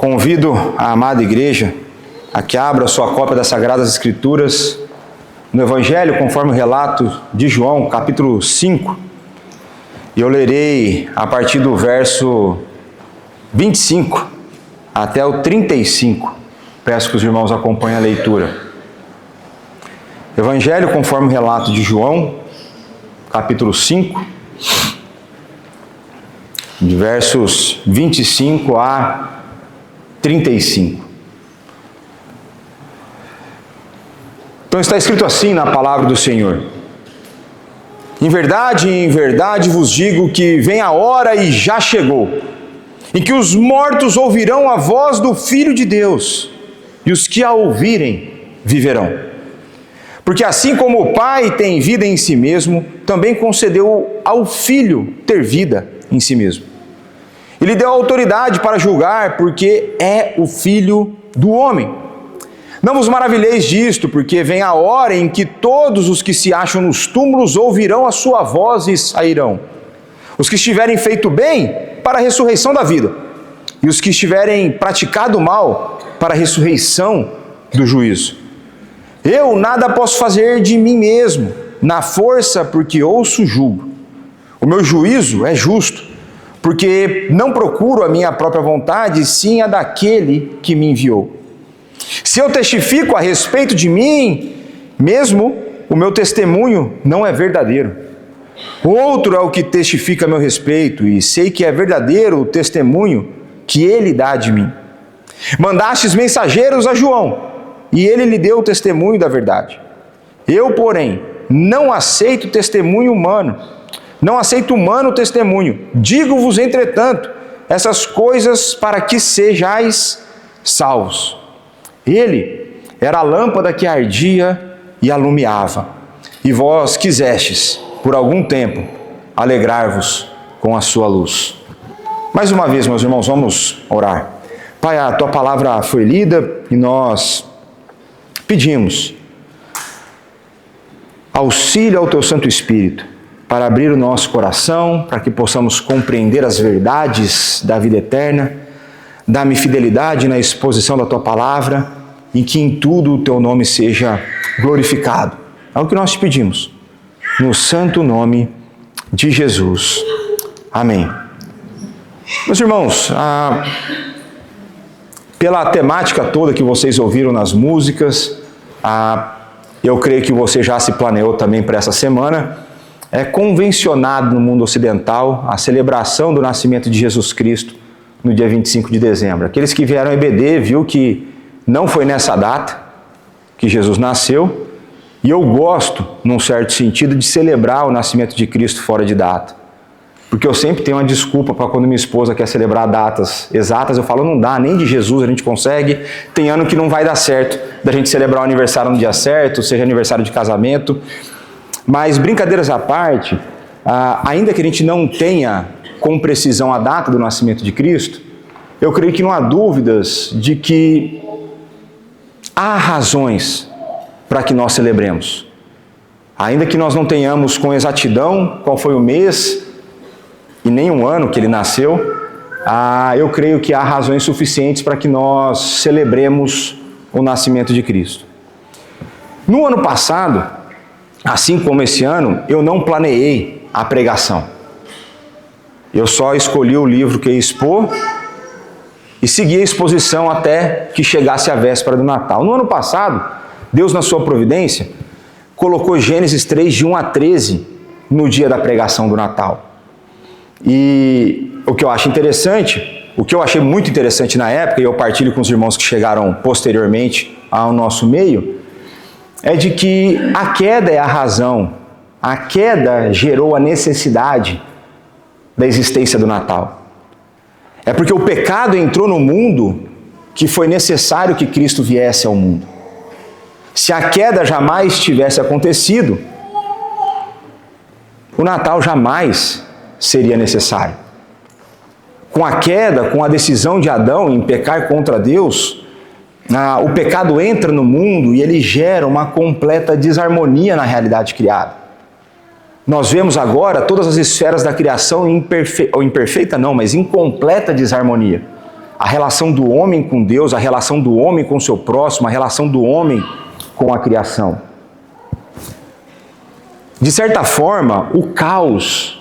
Convido a amada igreja a que abra sua cópia das Sagradas Escrituras no Evangelho, conforme o relato de João, capítulo 5. E eu lerei a partir do verso 25 até o 35. Peço que os irmãos acompanhem a leitura. Evangelho, conforme o relato de João, capítulo 5, de versos 25 a 35. Então está escrito assim na palavra do Senhor: em verdade vos digo que vem a hora e já chegou, em que os mortos ouvirão a voz do Filho de Deus, e os que a ouvirem viverão. Porque assim como o Pai tem vida em si mesmo, também concedeu ao Filho ter vida em si mesmo. Ele deu autoridade para julgar, porque é o Filho do homem. Não vos maravilheis disto, porque vem a hora em que todos os que se acham nos túmulos ouvirão a sua voz e sairão. Os que estiverem feito bem, para a ressurreição da vida, e os que estiverem praticado mal, para a ressurreição do juízo. Eu nada posso fazer de mim mesmo, na força, porque ouço julgo. O meu juízo é justo, porque não procuro a minha própria vontade, sim a daquele que me enviou. Se eu testifico a respeito de mim mesmo, o meu testemunho não é verdadeiro. Outro é o que testifica a meu respeito, e sei que é verdadeiro o testemunho que ele dá de mim. Mandastes mensageiros a João, e ele lhe deu o testemunho da verdade. Eu, porém, não aceito testemunho humano. Não aceito humano testemunho. Digo-vos, entretanto, essas coisas para que sejais salvos. Ele era a lâmpada que ardia e alumiava. E vós quisestes, por algum tempo, alegrar-vos com a sua luz. Mais uma vez, meus irmãos, vamos orar. Pai, a tua palavra foi lida e nós pedimos auxílio ao teu Santo Espírito para abrir o nosso coração, para que possamos compreender as verdades da vida eterna. Dá-me fidelidade na exposição da tua palavra e que em tudo o teu nome seja glorificado. É o que nós te pedimos, no santo nome de Jesus. Amém. Meus irmãos, pela temática toda que vocês ouviram nas músicas, eu creio que você já se planeou também para essa semana. É convencionado no mundo ocidental a celebração do nascimento de Jesus Cristo no dia 25 de dezembro. Aqueles que vieram ao EBD viu que não foi nessa data que Jesus nasceu, e eu gosto, num certo sentido, de celebrar o nascimento de Cristo fora de data. Porque eu sempre tenho uma desculpa para quando minha esposa quer celebrar datas exatas, eu falo, não dá, nem de Jesus a gente consegue, tem ano que não vai dar certo da gente celebrar o aniversário no dia certo, seja aniversário de casamento. Mas, brincadeiras à parte, ainda que a gente não tenha com precisão a data do nascimento de Cristo, eu creio que não há dúvidas de que há razões para que nós celebremos. Ainda que nós não tenhamos com exatidão qual foi o mês e nem o ano que ele nasceu, eu creio que há razões suficientes para que nós celebremos o nascimento de Cristo. No ano passado, assim como esse ano, eu não planeei a pregação. Eu só escolhi o livro que ia expor e segui a exposição até que chegasse a véspera do Natal. No ano passado, Deus, na sua providência, colocou Gênesis 3, de 1 a 13, no dia da pregação do Natal. E o que eu acho interessante, o que eu achei muito interessante na época, e eu partilho com os irmãos que chegaram posteriormente ao nosso meio, é de que a queda é a razão. A queda gerou a necessidade da existência do Natal. É porque o pecado entrou no mundo que foi necessário que Cristo viesse ao mundo. Se a queda jamais tivesse acontecido, o Natal jamais seria necessário. Com a queda, com a decisão de Adão em pecar contra Deus, o pecado entra no mundo e ele gera uma completa desarmonia na realidade criada. Nós vemos agora todas as esferas da criação em imperfeita não, mas em completa desarmonia. a relação do homem com Deus, a relação do homem com o seu próximo, a relação do homem com a criação. De certa forma, o caos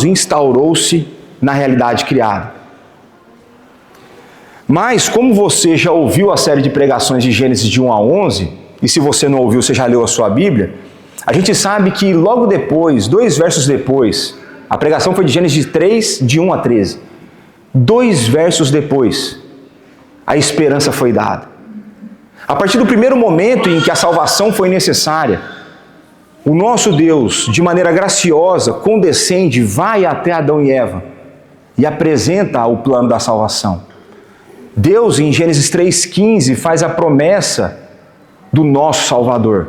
instaurou-se na realidade criada. Mas, como você já ouviu a série de pregações de Gênesis de 1 a 11, e se você não ouviu, você já leu a sua Bíblia, a gente sabe que logo depois, 2 versos depois, a pregação foi de Gênesis 3, de 1 a 13. 2 versos depois, a esperança foi dada. A partir do primeiro momento em que a salvação foi necessária, o nosso Deus, de maneira graciosa, condescende, vai até Adão e Eva e apresenta o plano da salvação. Deus, em Gênesis 3,15, faz a promessa do nosso Salvador.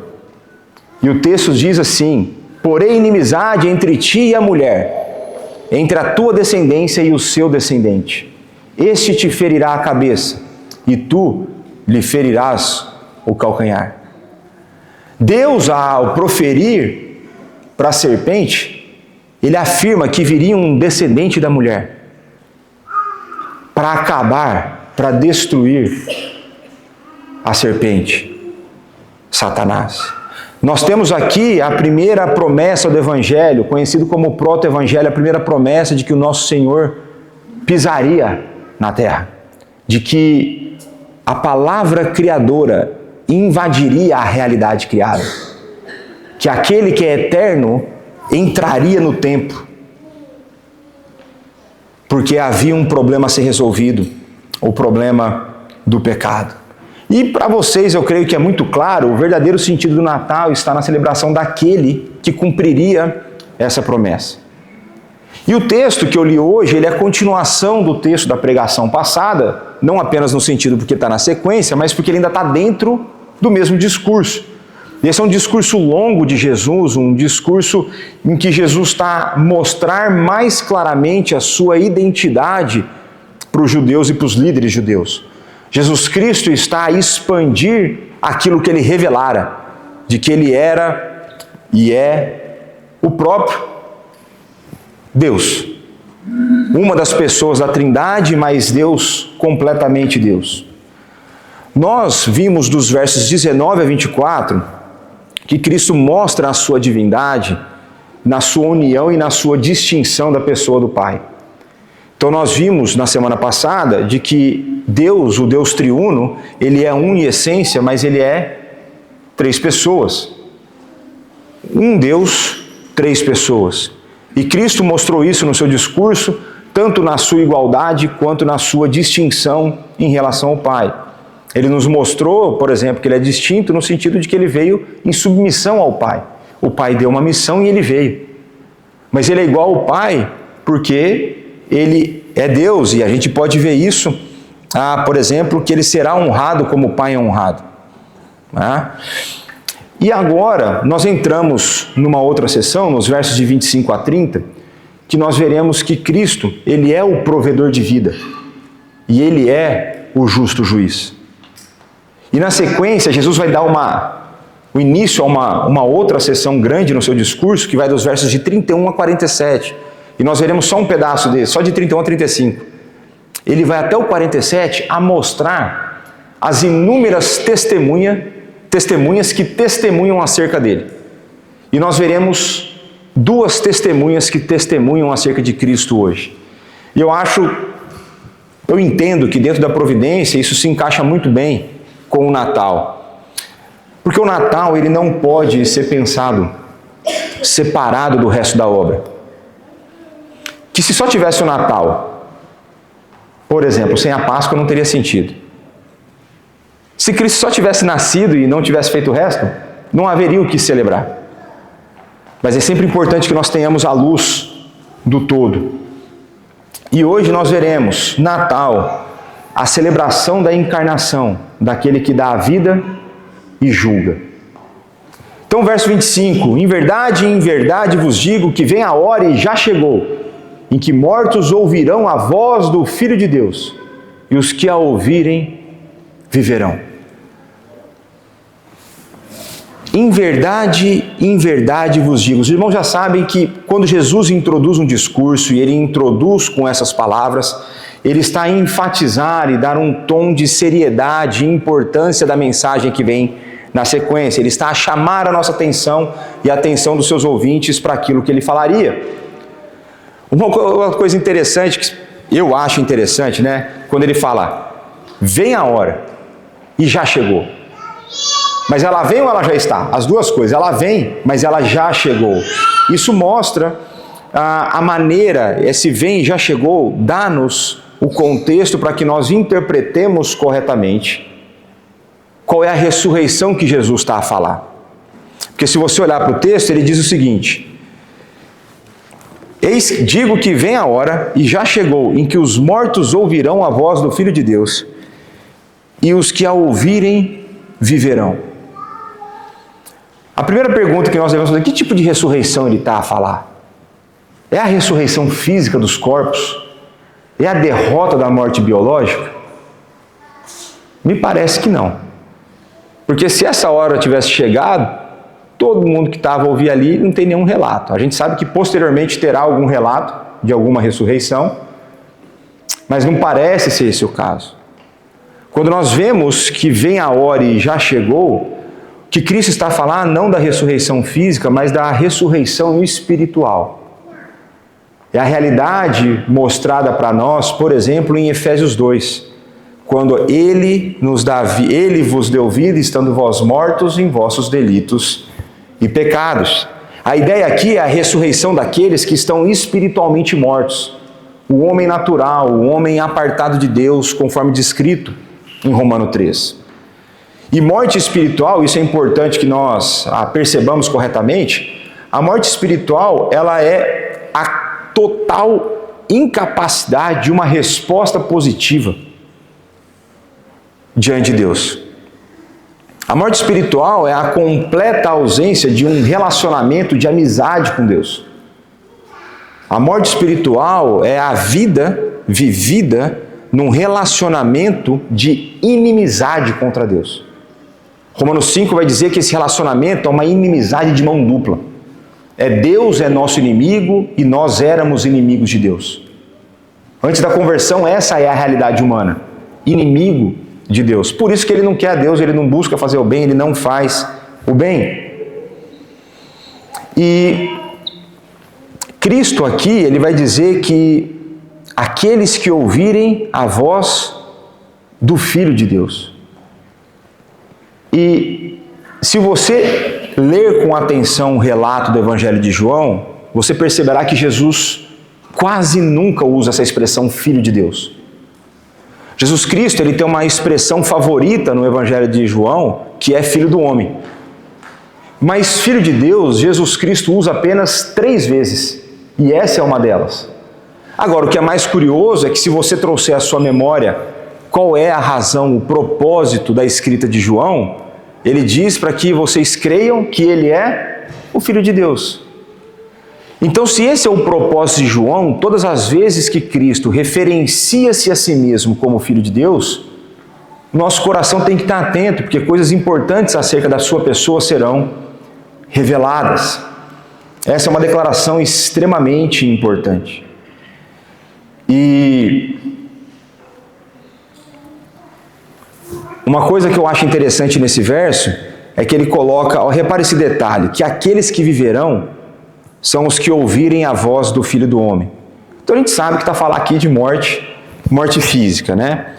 E o texto diz assim: porém inimizade entre ti e a mulher, entre a tua descendência e o seu descendente. Este te ferirá a cabeça, e tu lhe ferirás o calcanhar. Deus, ao proferir para a serpente, ele afirma que viria um descendente da mulher para acabar, para destruir a serpente, Satanás. Nós temos aqui a primeira promessa do Evangelho, conhecido como proto-evangelho, a primeira promessa de que o nosso Senhor pisaria na terra, de que a palavra criadora invadiria a realidade criada, que aquele que é eterno entraria no tempo, porque havia um problema a ser resolvido, o problema do pecado. E para vocês, eu creio que é muito claro, o verdadeiro sentido do Natal está na celebração daquele que cumpriria essa promessa. E o texto que eu li hoje, ele é a continuação do texto da pregação passada, não apenas no sentido porque está na sequência, mas porque ele ainda está dentro do mesmo discurso. Esse é um discurso longo de Jesus, um discurso em que Jesus está a mostrar mais claramente a sua identidade para os judeus e para os líderes judeus. Jesus Cristo está a expandir aquilo que ele revelara, de que ele era e é o próprio Deus. Uma das pessoas da Trindade, mas Deus, completamente Deus. Nós vimos dos versos 19 a 24 que Cristo mostra a sua divindade na sua união e na sua distinção da pessoa do Pai. Então nós vimos na semana passada de que Deus, o Deus triuno, ele é um em essência, mas ele é 3 pessoas. Um Deus, 3 pessoas. E Cristo mostrou isso no seu discurso, tanto na sua igualdade quanto na sua distinção em relação ao Pai. Ele nos mostrou, por exemplo, que ele é distinto no sentido de que ele veio em submissão ao Pai. O Pai deu uma missão e ele veio. Mas ele é igual ao Pai porque ele é Deus, e a gente pode ver isso, por exemplo, que ele será honrado como o Pai é honrado. E agora, nós entramos numa outra sessão, nos versos de 25 a 30, que nós veremos que Cristo, ele é o provedor de vida, e ele é o justo juiz. E na sequência, Jesus vai dar o início a uma outra sessão grande no seu discurso, que vai dos versos de 31 a 47, e nós veremos só um pedaço desse, só de 31 a 35. Ele vai até o 47 a mostrar as inúmeras testemunhas que testemunham acerca dele. E nós veremos 2 testemunhas que testemunham acerca de Cristo hoje. E eu entendo que dentro da providência isso se encaixa muito bem com o Natal. Porque o Natal, ele não pode ser pensado separado do resto da obra. Que se só tivesse o Natal, por exemplo, sem a Páscoa não teria sentido. Se Cristo só tivesse nascido e não tivesse feito o resto, não haveria o que celebrar. Mas é sempre importante que nós tenhamos a luz do todo. E hoje nós veremos Natal, a celebração da encarnação, daquele que dá a vida e julga. Então, verso 25, em verdade vos digo que vem a hora e já chegou, em que mortos ouvirão a voz do Filho de Deus, e os que a ouvirem viverão. Em verdade vos digo. Os irmãos já sabem que quando Jesus introduz um discurso, e ele introduz com essas palavras, ele está a enfatizar e dar um tom de seriedade e importância da mensagem que vem na sequência. Ele está a chamar a nossa atenção e a atenção dos seus ouvintes para aquilo que ele falaria. Uma coisa interessante, que eu acho interessante, né? Quando ele fala, vem a hora e já chegou. Mas ela vem ou ela já está? As duas coisas. Ela vem, mas ela já chegou. Isso mostra a maneira, esse vem e já chegou, dá-nos o contexto para que nós interpretemos corretamente qual é a ressurreição que Jesus está a falar. Porque se você olhar para o texto, ele diz o seguinte: eis, digo que vem a hora, e já chegou, em que os mortos ouvirão a voz do Filho de Deus, e os que a ouvirem viverão. A primeira pergunta que nós devemos fazer: que tipo de ressurreição ele está a falar? É a ressurreição física dos corpos? É a derrota da morte biológica? Me parece que não. Porque se essa hora tivesse chegado, todo mundo que estava a ouvir ali não tem nenhum relato. A gente sabe que posteriormente terá algum relato de alguma ressurreição, mas não parece ser esse o caso. Quando nós vemos que vem a hora e já chegou, que Cristo está a falar não da ressurreição física, mas da ressurreição espiritual. É a realidade mostrada para nós, por exemplo, em Efésios 2, quando Ele vos deu vida, estando vós mortos em vossos delitos e pecados. A ideia aqui é a ressurreição daqueles que estão espiritualmente mortos. O homem natural, o homem apartado de Deus, conforme descrito em Romano 3. E morte espiritual, isso é importante que nós percebamos corretamente, a morte espiritual, ela é a total incapacidade de uma resposta positiva diante de Deus. A morte espiritual é a completa ausência de um relacionamento de amizade com Deus. A morte espiritual é a vida vivida num relacionamento de inimizade contra Deus. Romanos 5 vai dizer que esse relacionamento é uma inimizade de mão dupla. Deus é nosso inimigo e nós éramos inimigos de Deus. Antes da conversão, essa é a realidade humana. Inimigo de Deus. Por isso que ele não quer a Deus, ele não busca fazer o bem, ele não faz o bem. E Cristo aqui, ele vai dizer que aqueles que ouvirem a voz do Filho de Deus. E se você ler com atenção o relato do Evangelho de João, você perceberá que Jesus quase nunca usa essa expressão Filho de Deus. Jesus Cristo, ele tem uma expressão favorita no Evangelho de João, que é Filho do Homem. Mas Filho de Deus, Jesus Cristo usa apenas 3 vezes, e essa é uma delas. Agora, o que é mais curioso é que se você trouxer à sua memória qual é a razão, o propósito da escrita de João, ele diz para que vocês creiam que ele é o Filho de Deus. Então, se esse é o propósito de João, todas as vezes que Cristo referencia-se a si mesmo como Filho de Deus, nosso coração tem que estar atento, porque coisas importantes acerca da sua pessoa serão reveladas. Essa é uma declaração extremamente importante. E uma coisa que eu acho interessante nesse verso é que ele coloca, repare esse detalhe, que aqueles que viverão são os que ouvirem a voz do Filho do Homem. Então a gente sabe que está falando aqui de morte física, né?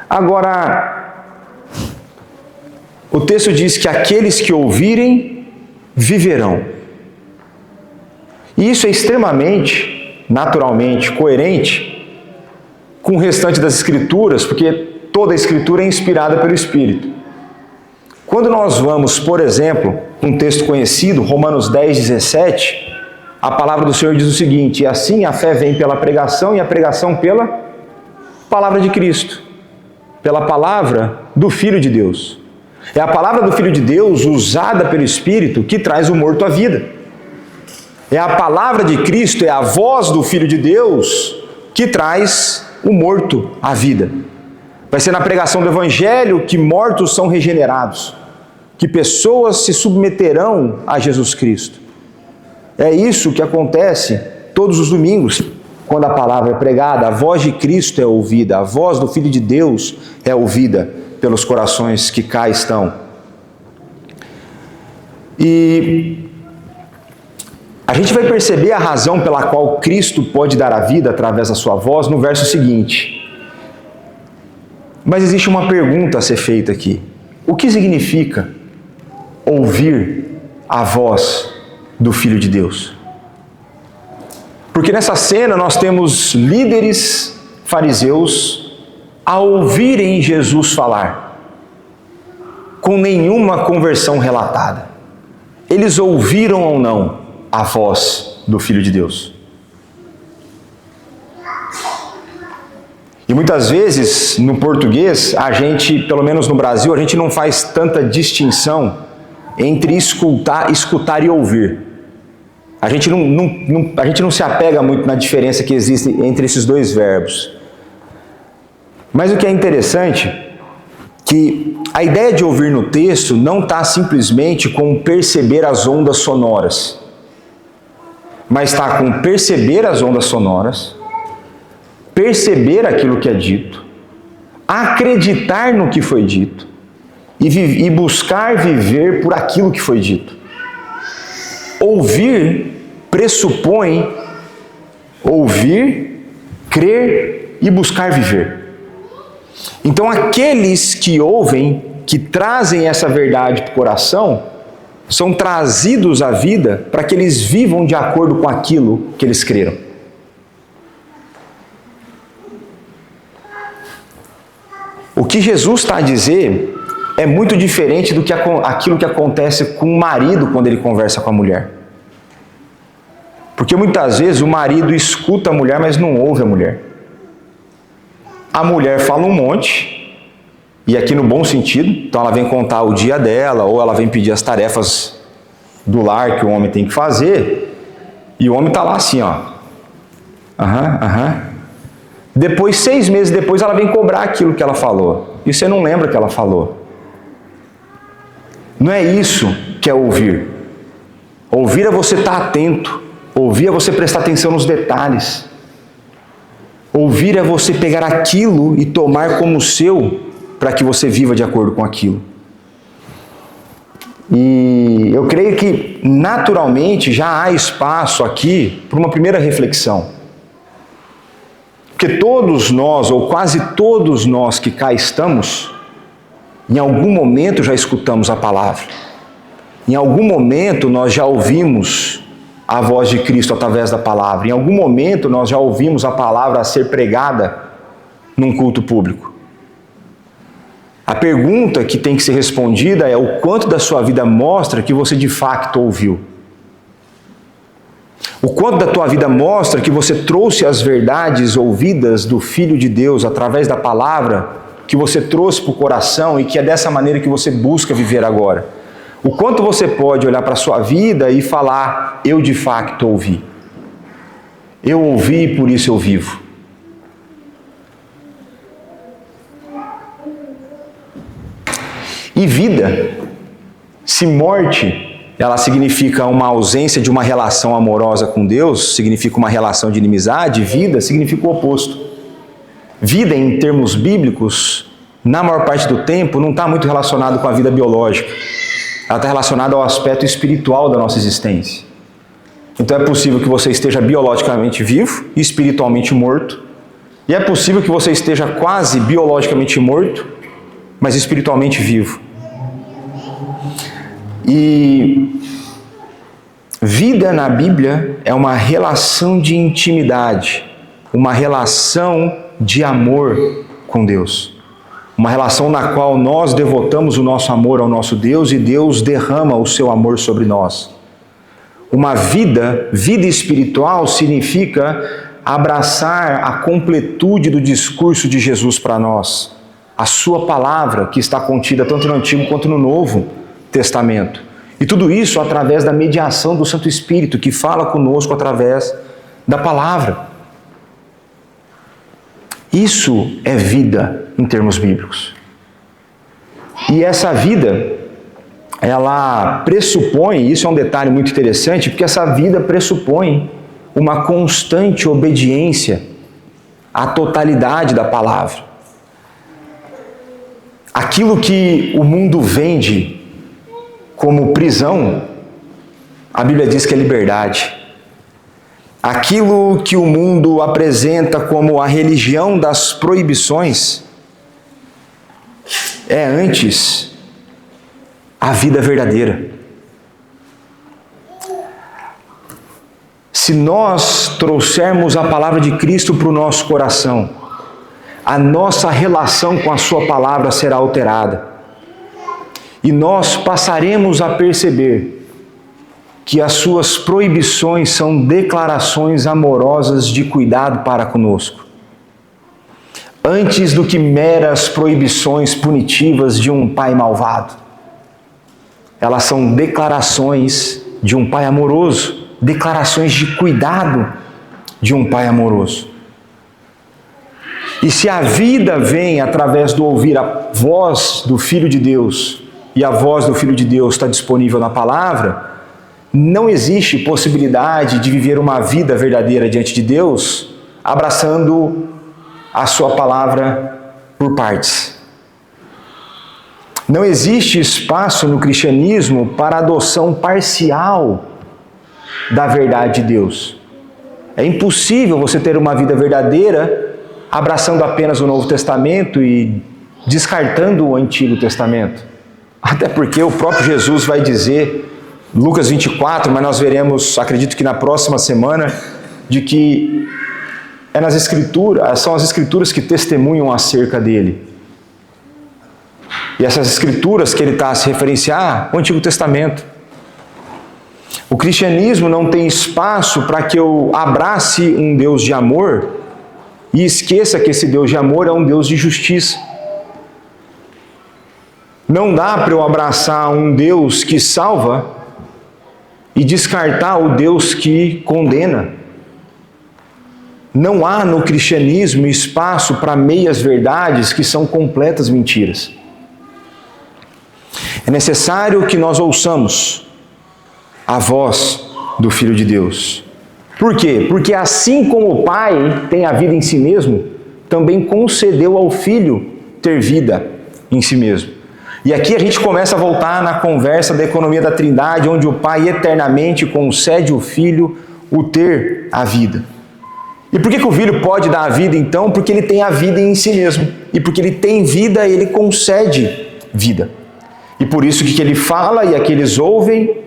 Agora, o texto diz que aqueles que ouvirem viverão. E isso é extremamente, naturalmente, coerente com o restante das Escrituras, porque toda a Escritura é inspirada pelo Espírito. Quando nós vamos, por exemplo, um texto conhecido, Romanos 10, 17, a palavra do Senhor diz o seguinte: e assim a fé vem pela pregação e a pregação pela palavra de Cristo, pela palavra do Filho de Deus. É a palavra do Filho de Deus usada pelo Espírito que traz o morto à vida. É a palavra de Cristo, é a voz do Filho de Deus que traz o morto à vida. Vai ser na pregação do Evangelho que mortos são regenerados, que pessoas se submeterão a Jesus Cristo. É isso que acontece todos os domingos quando a palavra é pregada, a voz de Cristo é ouvida, a voz do Filho de Deus é ouvida pelos corações que cá estão. E a gente vai perceber a razão pela qual Cristo pode dar a vida através da sua voz no verso seguinte. Mas existe uma pergunta a ser feita aqui. O que significa ouvir a voz do Filho de Deus? Porque nessa cena nós temos líderes fariseus a ouvirem Jesus falar, com nenhuma conversão relatada. Eles ouviram ou não a voz do Filho de Deus? E muitas vezes, no português, a gente, pelo menos no Brasil, a gente não faz tanta distinção entre escutar e ouvir. A gente não se apega muito na diferença que existe entre esses dois verbos. Mas o que é interessante, que a ideia de ouvir no texto não está simplesmente com perceber as ondas sonoras, mas está com perceber as ondas sonoras, perceber aquilo que é dito, acreditar no que foi dito e buscar viver por aquilo que foi dito. Ouvir pressupõe ouvir, crer e buscar viver. Então aqueles que ouvem, que trazem essa verdade para o coração, são trazidos à vida para que eles vivam de acordo com aquilo que eles creram. O que Jesus está a dizer é muito diferente do que aquilo que acontece com o marido quando ele conversa com a mulher. Porque muitas vezes o marido escuta a mulher, mas não ouve a mulher. A mulher fala um monte, e aqui no bom sentido, então ela vem contar o dia dela, ou ela vem pedir as tarefas do lar que o homem tem que fazer, e o homem está lá assim, ó. Depois, 6 meses depois, ela vem cobrar aquilo que ela falou. E você não lembra que ela falou. Não é isso que é ouvir. Ouvir é você estar atento. Ouvir é você prestar atenção nos detalhes. Ouvir é você pegar aquilo e tomar como seu, para que você viva de acordo com aquilo. E eu creio que, naturalmente, já há espaço aqui para uma primeira reflexão. Porque todos nós, ou quase todos nós que cá estamos, em algum momento já escutamos a palavra. Em algum momento nós já ouvimos a voz de Cristo através da palavra. Em algum momento nós já ouvimos a palavra a ser pregada num culto público. A pergunta que tem que ser respondida é o quanto da sua vida mostra que você de fato ouviu. O quanto da tua vida mostra que você trouxe as verdades ouvidas do Filho de Deus através da palavra que você trouxe para o coração e que é dessa maneira que você busca viver agora. O quanto você pode olhar para a sua vida e falar, eu de fato ouvi. Eu ouvi e por isso eu vivo. E vida, se morte, ela significa uma ausência de uma relação amorosa com Deus, significa uma relação de inimizade, vida significa o oposto. Vida, em termos bíblicos, na maior parte do tempo, não está muito relacionado com a vida biológica. Ela está relacionada ao aspecto espiritual da nossa existência. Então é possível que você esteja biologicamente vivo e espiritualmente morto. E é possível que você esteja quase biologicamente morto, mas espiritualmente vivo. E vida na Bíblia é uma relação de intimidade, uma relação de amor com Deus. Uma relação na qual nós devotamos o nosso amor ao nosso Deus e Deus derrama o seu amor sobre nós. Uma vida espiritual significa abraçar a completude do discurso de Jesus para nós. A sua palavra, que está contida tanto no Antigo quanto no Novo Testamento. E tudo isso através da mediação do Santo Espírito, que fala conosco através da palavra. Isso é vida em termos bíblicos. E essa vida, ela pressupõe, isso é um detalhe muito interessante, porque essa vida pressupõe uma constante obediência à totalidade da palavra. Aquilo que o mundo vende como prisão, a Bíblia diz que é liberdade. Aquilo que o mundo apresenta como a religião das proibições é antes a vida verdadeira. Se nós trouxermos a palavra de Cristo para o nosso coração, a nossa relação com a sua palavra será alterada. E nós passaremos a perceber que as suas proibições são declarações amorosas de cuidado para conosco. Antes do que meras proibições punitivas de um pai malvado. Elas são declarações de um pai amoroso, declarações de cuidado de um pai amoroso. E se a vida vem através do ouvir a voz do Filho de Deus, e a voz do Filho de Deus está disponível na palavra, não existe possibilidade de viver uma vida verdadeira diante de Deus, abraçando a sua palavra por partes. Não existe espaço no cristianismo para adoção parcial da verdade de Deus. É impossível você ter uma vida verdadeira abraçando apenas o Novo Testamento e descartando o Antigo Testamento. Até porque o próprio Jesus vai dizer, Lucas 24, mas nós veremos, acredito que na próxima semana, de que são as Escrituras que testemunham acerca dele. E essas Escrituras que ele está a se referenciar, o Antigo Testamento. O cristianismo não tem espaço para que eu abrace um Deus de amor e esqueça que esse Deus de amor é um Deus de justiça. Não dá para eu abraçar um Deus que salva e descartar o Deus que condena. Não há no cristianismo espaço para meias verdades que são completas mentiras. É necessário que nós ouçamos a voz do Filho de Deus. Por quê? Porque assim como o Pai tem a vida em si mesmo, também concedeu ao Filho ter vida em si mesmo. E aqui a gente começa a voltar na conversa da economia da Trindade, onde o Pai eternamente concede ao Filho o ter a vida. E por que o Filho pode dar a vida então? Porque ele tem a vida em si mesmo. E porque ele tem vida, ele concede vida. E por isso que ele fala e aqueles ouvem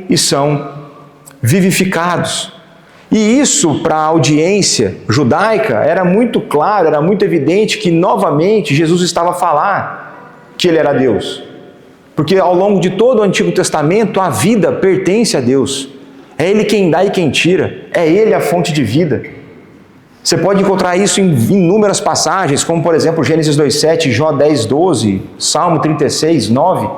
e são vivificados. E isso para a audiência judaica era muito claro, era muito evidente que novamente Jesus estava a falar que ele era Deus. Porque ao longo de todo o Antigo Testamento a vida pertence a Deus. É Ele quem dá e quem tira. É Ele a fonte de vida. Você pode encontrar isso em inúmeras passagens, como por exemplo Gênesis 2:7, Jó 10:12, Salmo 36:9.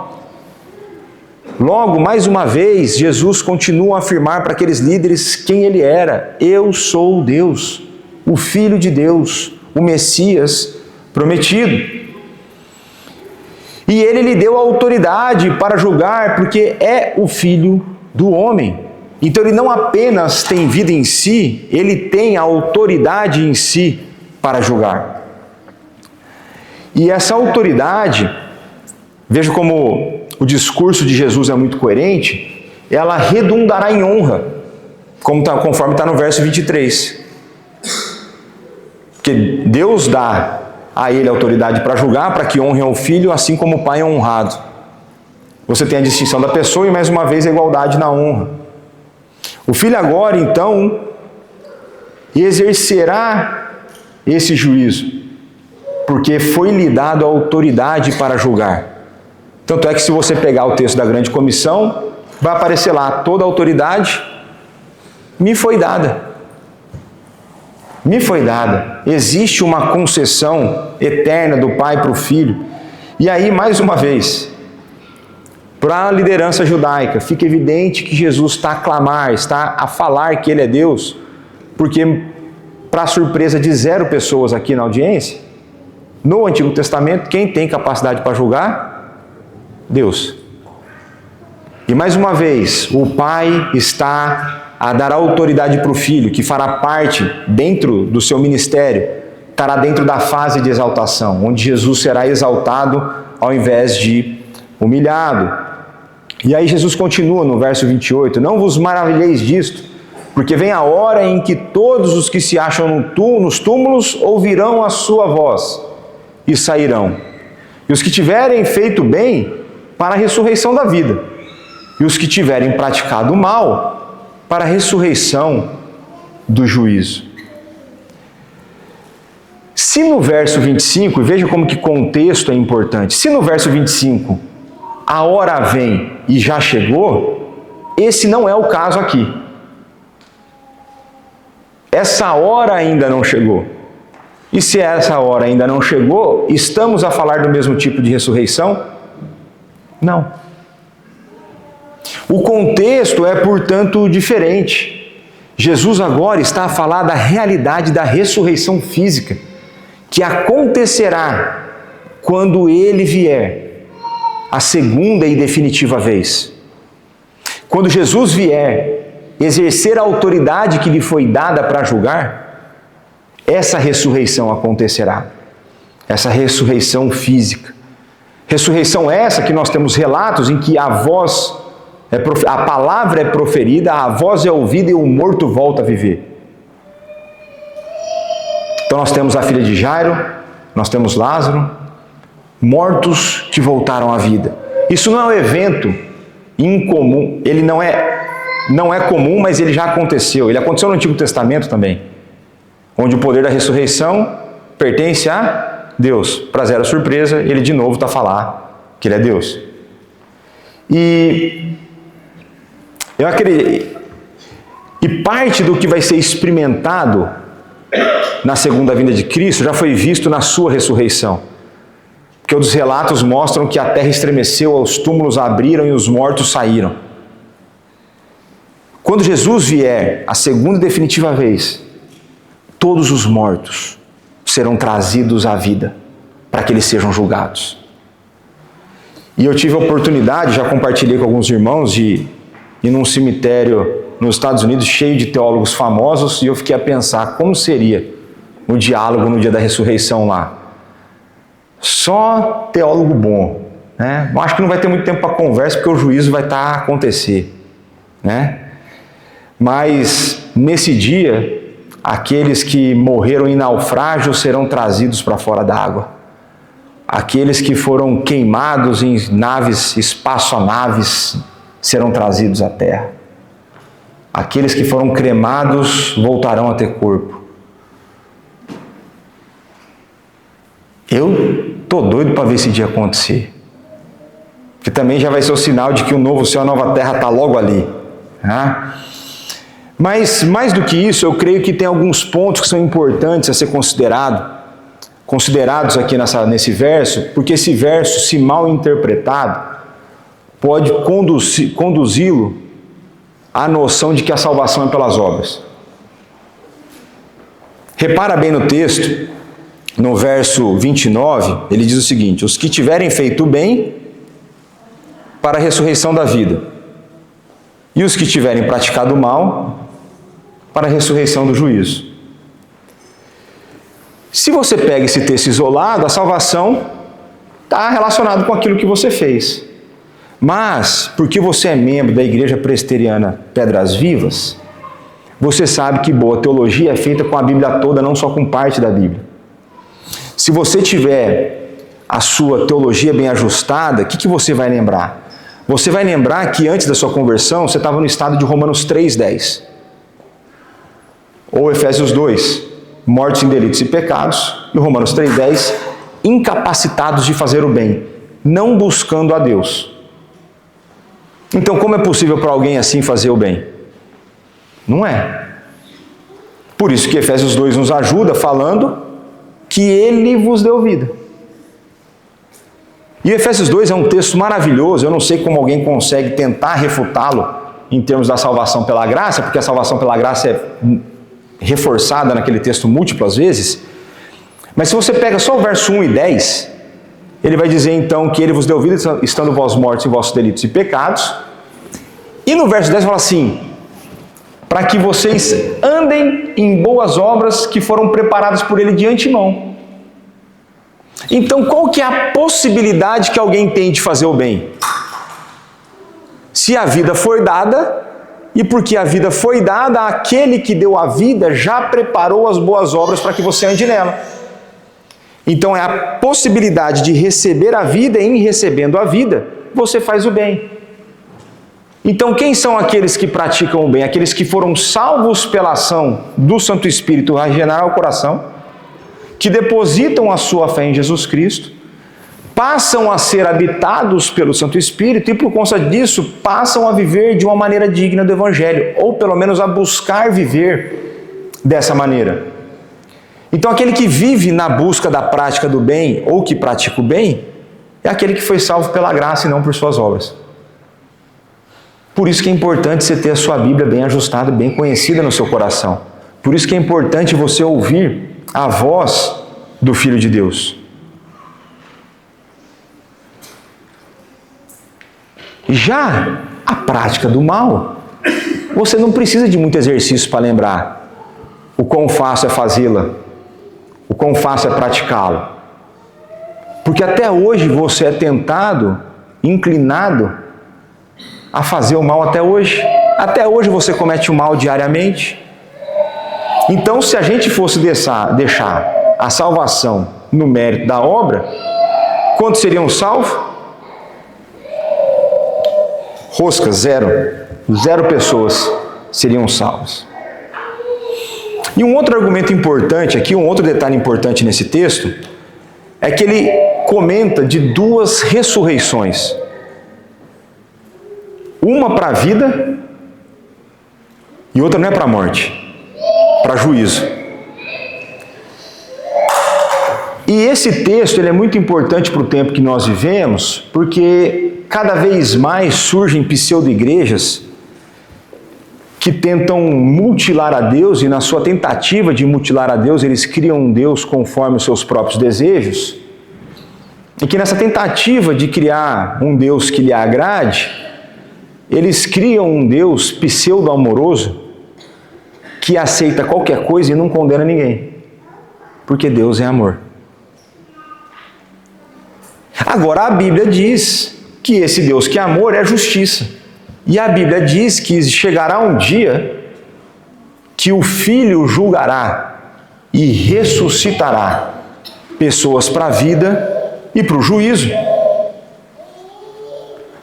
Logo, mais uma vez, Jesus continua a afirmar para aqueles líderes quem Ele era. Eu sou Deus, o Filho de Deus, o Messias prometido. E Ele lhe deu autoridade para julgar, porque é o Filho do homem. Então Ele não apenas tem vida em si, Ele tem a autoridade em si para julgar. E essa autoridade, veja como o discurso de Jesus é muito coerente, ela redundará em honra, conforme está no verso 23. Porque Deus dá a Ele autoridade para julgar, para que honrem ao Filho, assim como o Pai é honrado. Você tem a distinção da pessoa e mais uma vez a igualdade na honra. O Filho agora, então, exercerá esse juízo, porque foi-lhe dado a autoridade para julgar. Tanto é que se você pegar o texto da grande comissão, vai aparecer lá, toda a autoridade me foi dada. Me foi dada. Existe uma concessão eterna do Pai para o Filho. E aí, mais uma vez, para a liderança judaica, fica evidente que Jesus está a clamar, está a falar que Ele é Deus, porque, para surpresa de 0 pessoas aqui na audiência, no Antigo Testamento, quem tem capacidade para julgar? Deus. E mais uma vez, o Pai está dar autoridade para o Filho, que fará parte dentro do seu ministério, estará dentro da fase de exaltação, onde Jesus será exaltado ao invés de humilhado. E aí Jesus continua no verso 28, não vos maravilheis disto, porque vem a hora em que todos os que se acham nos túmulos ouvirão a sua voz e sairão. E os que tiverem feito bem, para a ressurreição da vida. E os que tiverem praticado o mal, para a ressurreição do juízo. Se no verso 25, e veja como que contexto é importante, se no verso 25 a hora vem e já chegou, esse não é o caso aqui. Essa hora ainda não chegou. E se essa hora ainda não chegou, estamos a falar do mesmo tipo de ressurreição? Não. O contexto é, portanto, diferente. Jesus agora está a falar da realidade da ressurreição física, que acontecerá quando Ele vier, a segunda e definitiva vez. Quando Jesus vier exercer a autoridade que lhe foi dada para julgar, essa ressurreição acontecerá. Essa ressurreição física. Ressurreição essa que nós temos relatos em que a palavra é proferida, a voz é ouvida e o morto volta a viver. Então nós temos a filha de Jairo, nós temos Lázaro, mortos que voltaram à vida. Isso não é um evento incomum, ele não é comum, mas ele já aconteceu. Ele aconteceu no Antigo Testamento também, onde o poder da ressurreição pertence a Deus. Para zero surpresa, ele de novo está a falar que ele é Deus. E eu acredito, e parte do que vai ser experimentado na segunda vinda de Cristo já foi visto na sua ressurreição. Porque os relatos mostram que a terra estremeceu, os túmulos abriram e os mortos saíram. Quando Jesus vier a segunda e definitiva vez, todos os mortos serão trazidos à vida para que eles sejam julgados. E eu tive a oportunidade, já compartilhei com alguns irmãos, de ir num cemitério nos Estados Unidos cheio de teólogos famosos, e eu fiquei a pensar como seria o diálogo no dia da ressurreição lá. Só teólogo bom, né? Eu acho que não vai ter muito tempo para conversa, porque o juízo vai estar a acontecer, né? Mas nesse dia, aqueles que morreram em naufrágio serão trazidos para fora da água. Aqueles que foram queimados em naves, espaçonaves, serão trazidos à terra. Aqueles que foram cremados voltarão a ter corpo. Eu estou doido para ver esse dia acontecer. Que também já vai ser o sinal de que o novo céu e a nova terra está logo ali. Né? Mas, mais do que isso, eu creio que tem alguns pontos que são importantes a ser considerados aqui nesse verso, porque esse verso, se mal interpretado, pode conduzi-lo à noção de que a salvação é pelas obras. Repara bem no texto, no verso 29, ele diz o seguinte: os que tiverem feito bem, para a ressurreição da vida, e os que tiverem praticado o mal, para a ressurreição do juízo. Se você pega esse texto isolado, a salvação está relacionada com aquilo que você fez. Mas, porque você é membro da Igreja Presbiteriana Pedras Vivas, você sabe que boa teologia é feita com a Bíblia toda, não só com parte da Bíblia. Se você tiver a sua teologia bem ajustada, o que você vai lembrar? Você vai lembrar que antes da sua conversão, você estava no estado de Romanos 3,10. Ou Efésios 2, mortos em delitos e pecados, e Romanos 3,10, incapacitados de fazer o bem, não buscando a Deus. Então, como é possível para alguém assim fazer o bem? Não é. Por isso que Efésios 2 nos ajuda falando que Ele vos deu vida. E Efésios 2 é um texto maravilhoso, eu não sei como alguém consegue tentar refutá-lo em termos da salvação pela graça, porque a salvação pela graça é reforçada naquele texto múltiplas vezes, mas se você pega só o verso 1 e 10, ele vai dizer então que Ele vos deu vida, estando vós mortos em vossos delitos e pecados, e no verso 10 fala assim: para que vocês andem em boas obras que foram preparadas por Ele de antemão. Então, qual que é a possibilidade que alguém tem de fazer o bem? Se a vida foi dada, e porque a vida foi dada, aquele que deu a vida já preparou as boas obras para que você ande nela. Então, é a possibilidade de receber a vida, e em recebendo a vida, você faz o bem. Então, quem são aqueles que praticam o bem? Aqueles que foram salvos pela ação do Santo Espírito a regenerar o coração, que depositam a sua fé em Jesus Cristo, passam a ser habitados pelo Santo Espírito e, por conta disso, passam a viver de uma maneira digna do Evangelho, ou pelo menos a buscar viver dessa maneira. Então, aquele que vive na busca da prática do bem, ou que pratica o bem, é aquele que foi salvo pela graça e não por suas obras. Por isso que é importante você ter a sua Bíblia bem ajustada, bem conhecida no seu coração. Por isso que é importante você ouvir a voz do Filho de Deus. Já a prática do mal, você não precisa de muito exercício para lembrar o quão fácil é fazê-la, o quão fácil é praticá-la. Porque até hoje você é tentado, inclinado a fazer o mal até hoje. Até hoje você comete o mal diariamente. Então, se a gente fosse deixar a salvação no mérito da obra, quantos seriam salvos? Rosca, zero. 0 pessoas seriam salvas. E um outro argumento importante aqui, um outro detalhe importante nesse texto, é que ele comenta de 2 ressurreições. Uma para a vida e outra não é para a morte, para juízo. E esse texto ele é muito importante para o tempo que nós vivemos, porque cada vez mais surgem pseudo-igrejas que tentam mutilar a Deus, e na sua tentativa de mutilar a Deus, eles criam um Deus conforme os seus próprios desejos, e que nessa tentativa de criar um Deus que lhe agrade, eles criam um Deus pseudo-amoroso que aceita qualquer coisa e não condena ninguém, porque Deus é amor. Agora, a Bíblia diz que esse Deus que é amor é justiça. E a Bíblia diz que chegará um dia que o Filho julgará e ressuscitará pessoas para a vida e para o juízo.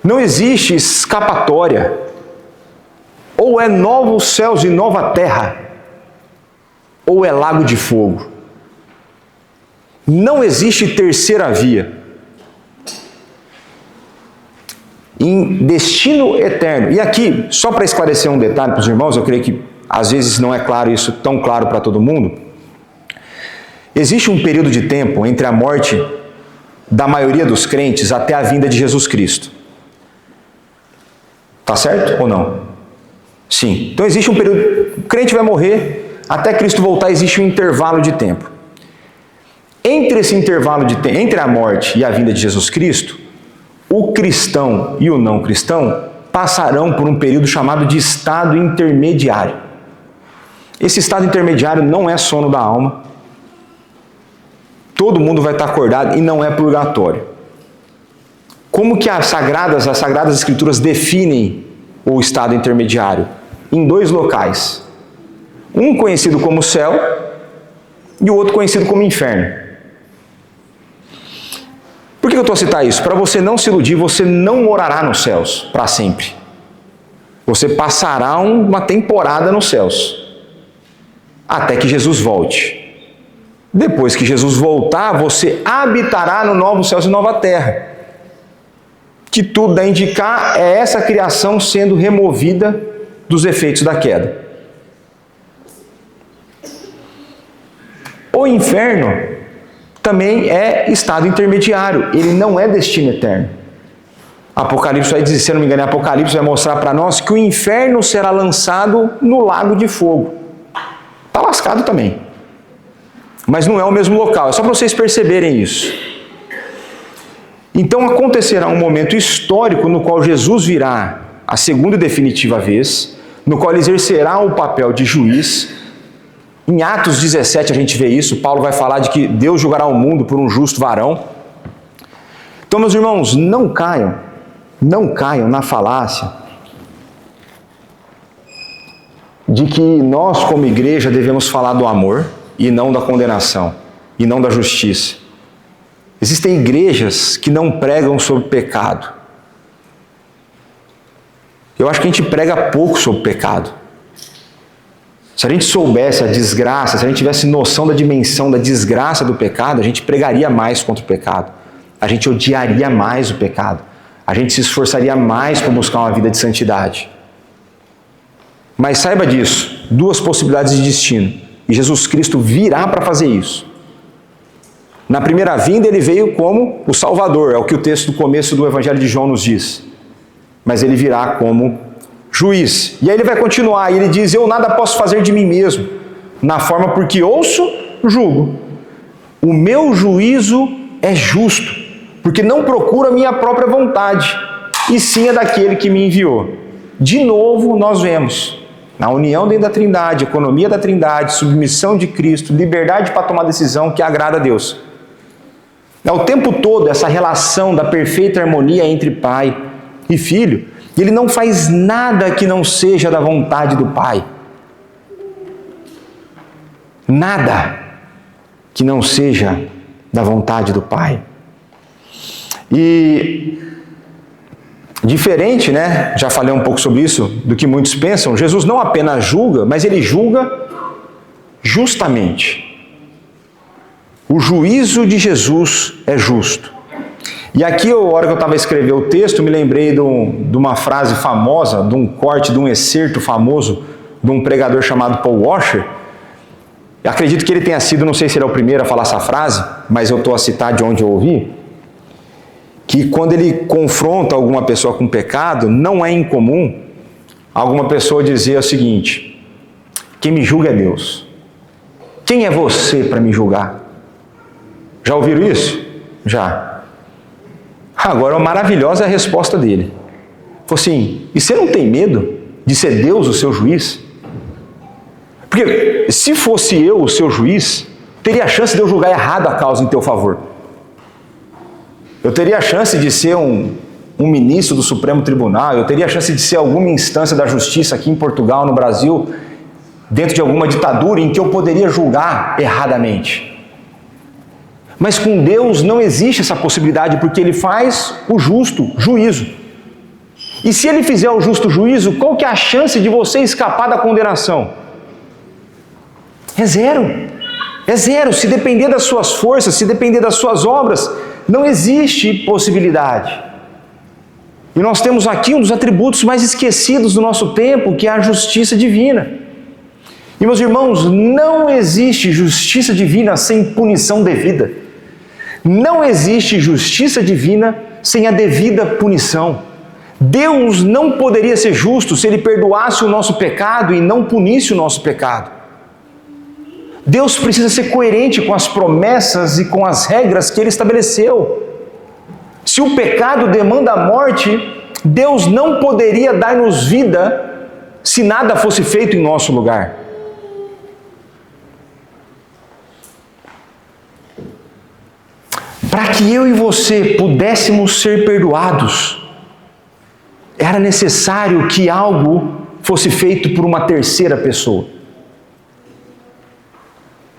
Não existe escapatória. Ou é novos céus e nova terra, ou é lago de fogo. Não existe terceira via. Em destino eterno. E aqui, só para esclarecer um detalhe para os irmãos, eu creio que às vezes não é claro isso, tão claro para todo mundo. Existe um período de tempo entre a morte da maioria dos crentes até a vinda de Jesus Cristo. Tá certo ou não? Sim. Então existe um período, o crente vai morrer, até Cristo voltar existe um intervalo de tempo. Entre esse intervalo de tempo, entre a morte e a vinda de Jesus Cristo, o cristão e o não cristão passarão por um período chamado de estado intermediário. Esse estado intermediário não é sono da alma. Todo mundo vai estar acordado e não é purgatório. Como que as Sagradas Escrituras definem o estado intermediário? Em 2 locais. Um conhecido como céu e o outro conhecido como inferno. Por que eu estou a citar isso? Para você não se iludir, você não morará nos céus para sempre. Você passará uma temporada nos céus, até que Jesus volte. Depois que Jesus voltar, você habitará no novo céu e nova terra. Que tudo dá a indicar é essa criação sendo removida dos efeitos da queda. O inferno também é estado intermediário, ele não é destino eterno. Apocalipse vai dizer, se eu não me engano, Apocalipse vai mostrar para nós que o inferno será lançado no lago de fogo. Está lascado também. Mas não é o mesmo local, é só para vocês perceberem isso. Então acontecerá um momento histórico no qual Jesus virá a segunda e definitiva vez, no qual ele exercerá o papel de juiz. Em Atos 17 a gente vê isso, Paulo vai falar de que Deus julgará o mundo por um justo varão. Então, meus irmãos, não caiam na falácia de que nós, como igreja, devemos falar do amor e não da condenação, e não da justiça. Existem igrejas que não pregam sobre pecado. Eu acho que a gente prega pouco sobre pecado. Se a gente soubesse a desgraça, se a gente tivesse noção da dimensão da desgraça do pecado, a gente pregaria mais contra o pecado. A gente odiaria mais o pecado. A gente se esforçaria mais para buscar uma vida de santidade. Mas saiba disso, duas possibilidades de destino. E Jesus Cristo virá para fazer isso. Na primeira vinda ele veio como o Salvador, é o que o texto do começo do Evangelho de João nos diz. Mas ele virá como juiz. E aí ele vai continuar, e ele diz, eu nada posso fazer de mim mesmo, na forma porque ouço, julgo. O meu juízo é justo, porque não procura a minha própria vontade, e sim a daquele que me enviou. De novo nós vemos, na união dentro da Trindade, economia da Trindade, submissão de Cristo, liberdade para tomar decisão que agrada a Deus. É o tempo todo essa relação da perfeita harmonia entre Pai e Filho. Ele não faz nada que não seja da vontade do Pai. Nada que não seja da vontade do Pai. E diferente, né? Já falei um pouco sobre isso, do que muitos pensam. Jesus não apenas julga, mas ele julga justamente. O juízo de Jesus é justo. E aqui, a hora que eu estava escrevendo o texto, me lembrei de uma frase famosa, de um corte, de um excerto famoso, de um pregador chamado Paul Washer. Eu acredito que ele tenha sido, não sei se ele é o primeiro a falar essa frase, mas eu estou a citar de onde eu ouvi, que quando ele confronta alguma pessoa com pecado, não é incomum alguma pessoa dizer o seguinte, quem me julga é Deus. Quem é você para me julgar? Já ouviram isso? Já. Agora, maravilhosa é a resposta dele. Falou assim, e você não tem medo de ser Deus o seu juiz? Porque se fosse eu o seu juiz, teria a chance de eu julgar errado a causa em teu favor. Eu teria a chance de ser um ministro do Supremo Tribunal, eu teria a chance de ser alguma instância da justiça aqui em Portugal, no Brasil, dentro de alguma ditadura em que eu poderia julgar erradamente. Mas com Deus não existe essa possibilidade, porque Ele faz o justo juízo. E se Ele fizer o justo juízo, qual que é a chance de você escapar da condenação? É zero. É zero. Se depender das suas forças, se depender das suas obras, não existe possibilidade. E nós temos aqui um dos atributos mais esquecidos do nosso tempo, que é a justiça divina. E meus irmãos, não existe justiça divina sem punição devida. Não existe justiça divina sem a devida punição. Deus não poderia ser justo se Ele perdoasse o nosso pecado e não punisse o nosso pecado. Deus precisa ser coerente com as promessas e com as regras que Ele estabeleceu. Se o pecado demanda a morte, Deus não poderia dar-nos vida se nada fosse feito em nosso lugar. Para que eu e você pudéssemos ser perdoados, era necessário que algo fosse feito por uma terceira pessoa.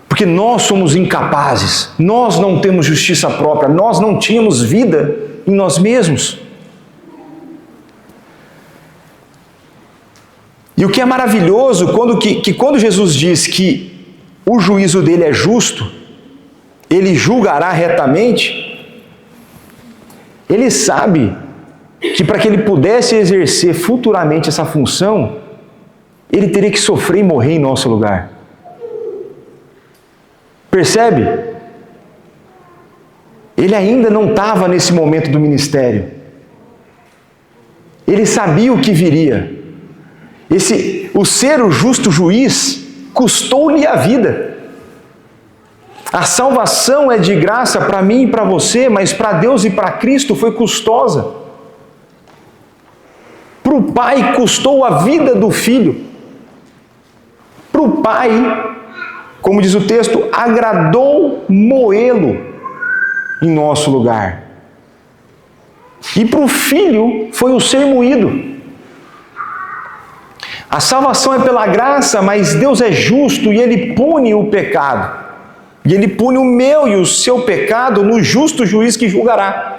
Porque nós somos incapazes, nós não temos justiça própria, nós não tínhamos vida em nós mesmos. E o que é maravilhoso, quando Jesus diz que o juízo dele é justo, Ele julgará retamente, Ele sabe que para que Ele pudesse exercer futuramente essa função, Ele teria que sofrer e morrer em nosso lugar. Percebe? Ele ainda não estava nesse momento do ministério. Ele sabia o que viria. O ser o justo juiz custou-lhe a vida. A salvação é de graça para mim e para você, mas para Deus e para Cristo foi custosa. Para o Pai custou a vida do Filho. Para o Pai, como diz o texto, agradou moê-lo em nosso lugar. E para o Filho foi o ser moído. A salvação é pela graça, mas Deus é justo e Ele pune o pecado. E Ele pune o meu e o seu pecado no justo juiz que julgará.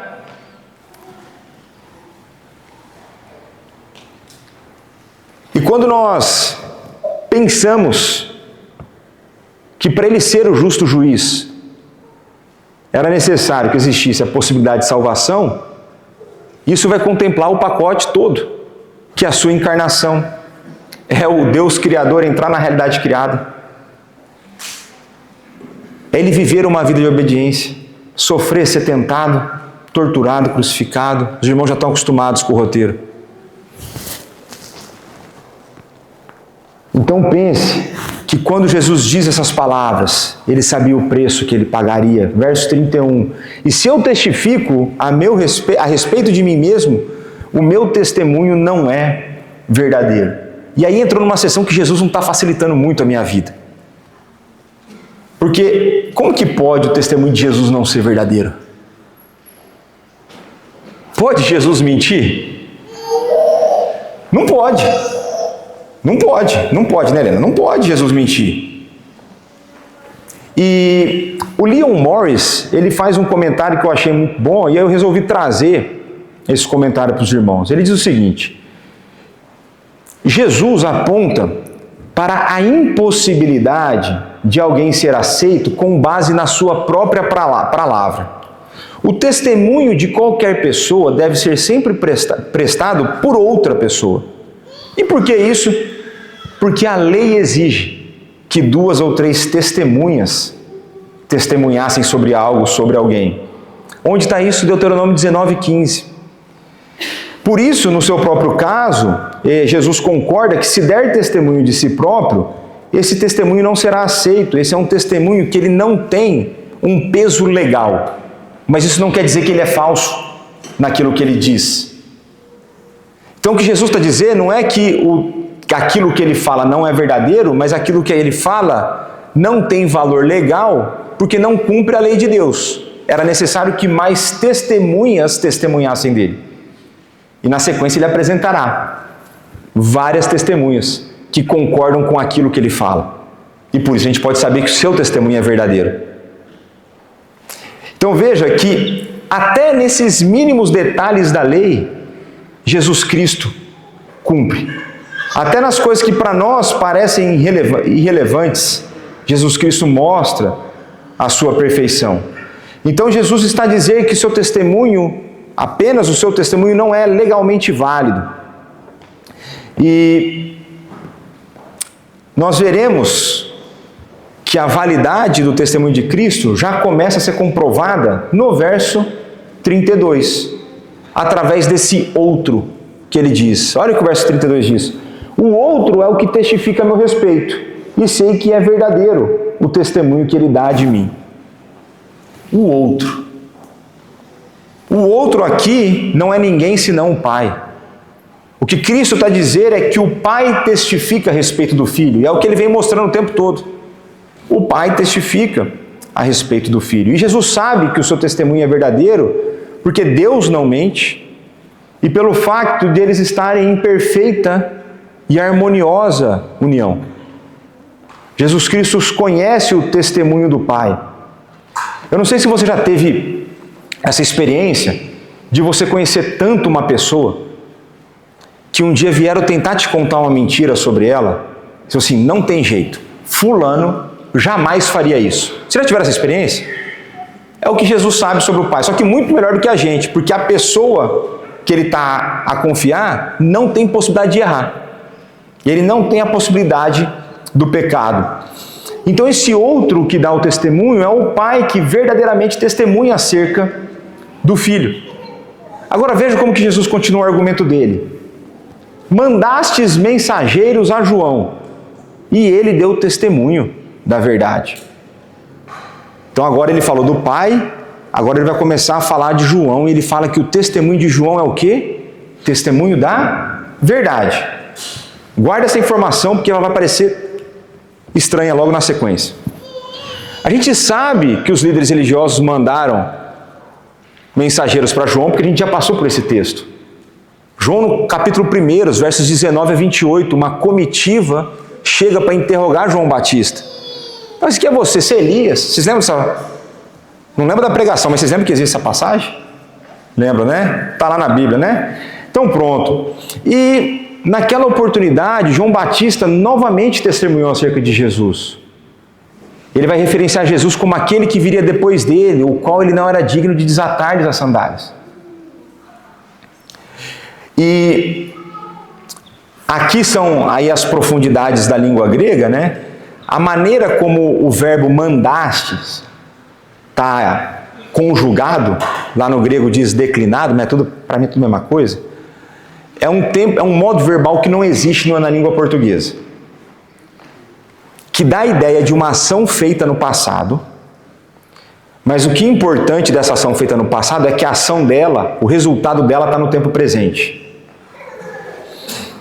E quando nós pensamos que para Ele ser o justo juiz era necessário que existisse a possibilidade de salvação, isso vai contemplar o pacote todo, que é a sua encarnação. É o Deus Criador entrar na realidade criada. É Ele viver uma vida de obediência, sofrer, ser tentado, torturado, crucificado. Os irmãos já estão acostumados com o roteiro. Então pense que quando Jesus diz essas palavras, Ele sabia o preço que Ele pagaria. Verso 31. E se eu testifico a respeito de mim mesmo, o meu testemunho não é verdadeiro. E aí entrou numa sessão que Jesus não está facilitando muito a minha vida. Porque como que pode o testemunho de Jesus não ser verdadeiro? Pode Jesus mentir? Não pode. Não pode, né, Helena? Não pode Jesus mentir. E o Leon Morris, ele faz um comentário que eu achei muito bom, e aí eu resolvi trazer esse comentário para os irmãos. Ele diz o seguinte: Jesus aponta para a impossibilidade de alguém ser aceito com base na sua própria palavra. O testemunho de qualquer pessoa deve ser sempre prestado por outra pessoa. E por que isso? Porque a lei exige que 2 ou 3 testemunhas testemunhassem sobre algo, sobre alguém. Onde está isso? Deuteronômio 19:15. Por isso, no seu próprio caso, Jesus concorda que se der testemunho de si próprio, esse testemunho não será aceito. Esse é um testemunho que ele não tem um peso legal. Mas isso não quer dizer que ele é falso naquilo que ele diz. Então o que Jesus está dizendo não é que aquilo que ele fala não é verdadeiro, mas aquilo que ele fala não tem valor legal, porque não cumpre a lei de Deus. Era necessário que mais testemunhas testemunhassem dele. E na sequência ele apresentará várias testemunhas que concordam com aquilo que ele fala. E por isso a gente pode saber que o seu testemunho é verdadeiro. Então veja que até nesses mínimos detalhes da lei, Jesus Cristo cumpre. Até nas coisas que para nós parecem irrelevantes, Jesus Cristo mostra a sua perfeição. Então Jesus está a dizer que seu testemunho, apenas o seu testemunho, não é legalmente válido. E nós veremos que a validade do testemunho de Cristo já começa a ser comprovada no verso 32, através desse outro que ele diz. Olha o que o verso 32 diz: o outro é o que testifica a meu respeito, e sei que é verdadeiro o testemunho que ele dá de mim. O outro. O outro aqui não é ninguém senão o Pai. O que Cristo está a dizer é que o Pai testifica a respeito do Filho, e é o que ele vem mostrando o tempo todo. O Pai testifica a respeito do Filho. E Jesus sabe que o seu testemunho é verdadeiro, porque Deus não mente, e pelo fato de eles estarem em perfeita e harmoniosa união. Jesus Cristo conhece o testemunho do Pai. Eu não sei se você já teve essa experiência de você conhecer tanto uma pessoa que um dia vieram tentar te contar uma mentira sobre ela, e assim, não tem jeito, fulano jamais faria isso. Você já tiveram essa experiência? É o que Jesus sabe sobre o Pai, só que muito melhor do que a gente, porque a pessoa que ele está a confiar não tem possibilidade de errar. Ele não tem a possibilidade do pecado. Então esse outro que dá o testemunho é o Pai que verdadeiramente testemunha acerca do Filho. Agora veja como que Jesus continua o argumento dele. Mandastes mensageiros a João, e ele deu testemunho da verdade. Então agora ele falou do Pai, agora ele vai começar a falar de João, e ele fala que o testemunho de João é o quê? Testemunho da verdade. Guarda essa informação porque ela vai parecer estranha logo na sequência. A gente sabe que os líderes religiosos mandaram mensageiros para João, porque a gente já passou por esse texto. João, no capítulo 1, os versos 19 a 28, uma comitiva chega para interrogar João Batista. Mas que é você? Você é Elias? Vocês lembram dessa... Não lembro da pregação, mas vocês lembram que existe essa passagem? Lembram, né? Está lá na Bíblia, né? Então pronto. E naquela oportunidade, João Batista novamente testemunhou acerca de Jesus. Ele vai referenciar Jesus como aquele que viria depois dele, o qual ele não era digno de desatar-lhes as sandálias. E aqui são aí as profundidades da língua grega, né? A maneira como o verbo mandastes está conjugado, lá no grego diz declinado, mas para mim é tudo a mesma coisa. É um modo verbal que não existe na língua portuguesa, que dá a ideia de uma ação feita no passado, mas o que é importante dessa ação feita no passado é que a ação dela, o resultado dela está no tempo presente.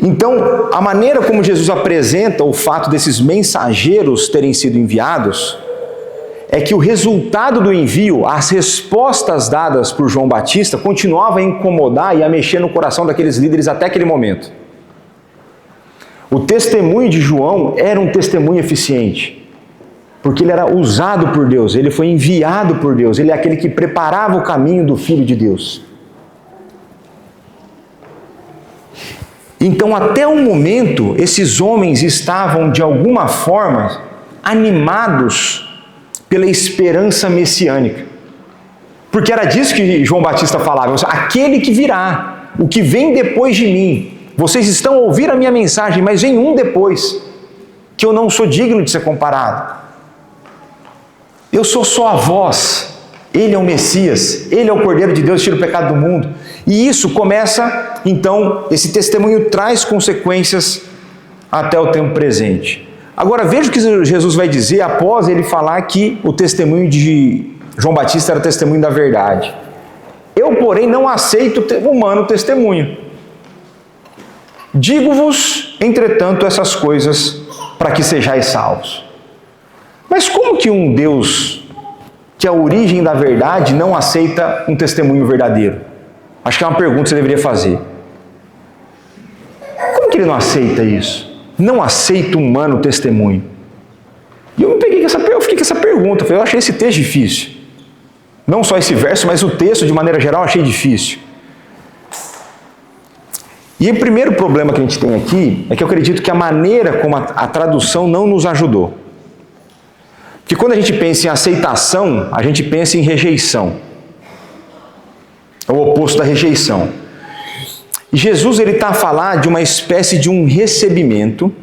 Então, a maneira como Jesus apresenta o fato desses mensageiros terem sido enviados é que o resultado do envio, as respostas dadas por João Batista, continuavam a incomodar e a mexer no coração daqueles líderes até aquele momento. O testemunho de João era um testemunho eficiente, porque ele era usado por Deus, ele foi enviado por Deus, ele é aquele que preparava o caminho do Filho de Deus. Então, até o momento, esses homens estavam, de alguma forma, animados pela esperança messiânica. Porque era disso que João Batista falava, aquele que virá, o que vem depois de mim. Vocês estão a ouvir a minha mensagem, mas vem um depois, que eu não sou digno de ser comparado. Eu sou só a voz, ele é o Messias, ele é o Cordeiro de Deus que tira o pecado do mundo. E isso começa, então, esse testemunho traz consequências até o tempo presente. Agora veja o que Jesus vai dizer após ele falar que o testemunho de João Batista era o testemunho da verdade. Eu, porém, não aceito o humano testemunho. Digo-vos, entretanto, essas coisas para que sejais salvos. Mas como que um Deus, que é a origem da verdade, não aceita um testemunho verdadeiro? Acho que é uma pergunta que você deveria fazer. Como que ele não aceita isso? Não aceita o humano testemunho. E eu fiquei com essa pergunta, eu achei esse texto difícil. Não só esse verso, mas o texto, de maneira geral, eu achei difícil. E o primeiro problema que a gente tem aqui é que eu acredito que a maneira como a tradução não nos ajudou. Porque quando a gente pensa em aceitação, a gente pensa em rejeição. É o oposto da rejeição. E Jesus está a falar de uma espécie de um recebimento.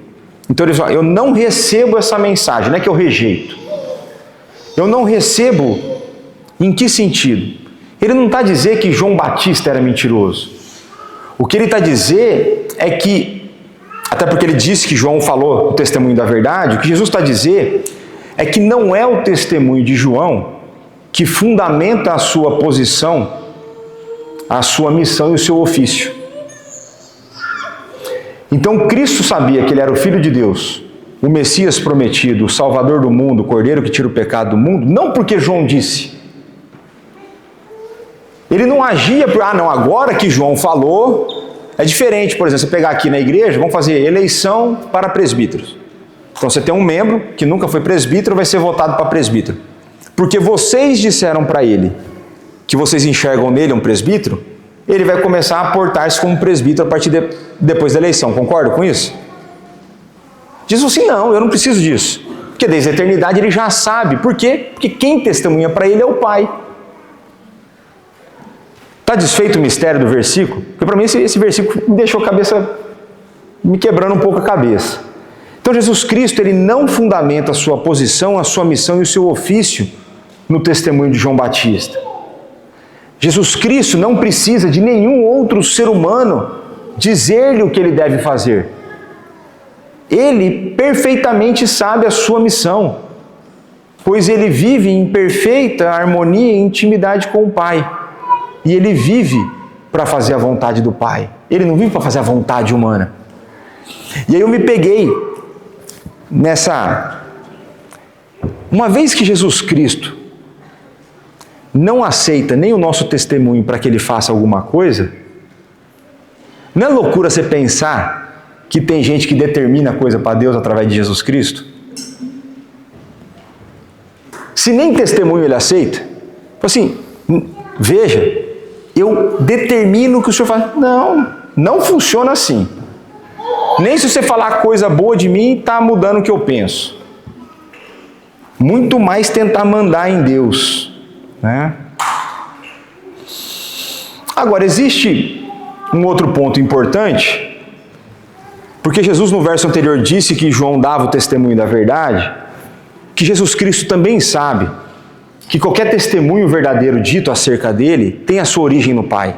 Então ele fala, eu não recebo essa mensagem, não é que eu rejeito. Eu não recebo em que sentido? Ele não está a dizer que João Batista era mentiroso. O que ele está a dizer é que, até porque ele disse que João falou o testemunho da verdade, o que Jesus está a dizer é que não é o testemunho de João que fundamenta a sua posição, a sua missão e o seu ofício. Então Cristo sabia que ele era o Filho de Deus, o Messias prometido, o Salvador do mundo, o Cordeiro que tira o pecado do mundo, não porque João disse. Ele não agia por, não, agora que João falou, é diferente. Por exemplo, você pegar aqui na igreja, vamos fazer eleição para presbíteros. Então você tem um membro que nunca foi presbítero, vai ser votado para presbítero. Porque vocês disseram para ele que vocês enxergam nele um presbítero, ele vai começar a portar-se como presbítero a partir depois da eleição. Concorda com isso? Diz assim, não, eu não preciso disso. Porque desde a eternidade ele já sabe. Por quê? Porque quem testemunha para ele é o Pai. Está desfeito o mistério do versículo? Porque para mim esse versículo me deixou me quebrando um pouco a cabeça. Então Jesus Cristo, ele não fundamenta a sua posição, a sua missão e o seu ofício no testemunho de João Batista. Jesus Cristo não precisa de nenhum outro ser humano dizer-lhe o que ele deve fazer. Ele perfeitamente sabe a sua missão, pois ele vive em perfeita harmonia e intimidade com o Pai. E ele vive para fazer a vontade do Pai. Ele não vive para fazer a vontade humana. E aí eu me peguei nessa... Uma vez que Jesus Cristo não aceita nem o nosso testemunho para que Ele faça alguma coisa, não é loucura você pensar que tem gente que determina coisa para Deus através de Jesus Cristo? Se nem testemunho Ele aceita, assim, veja, eu determino que o Senhor faz. Não funciona assim. Nem se você falar coisa boa de mim, está mudando o que eu penso. Muito mais tentar mandar em Deus, né? Agora, existe um outro ponto importante, porque Jesus no verso anterior disse que João dava o testemunho da verdade, que Jesus Cristo também sabe que qualquer testemunho verdadeiro dito acerca dele tem a sua origem no Pai.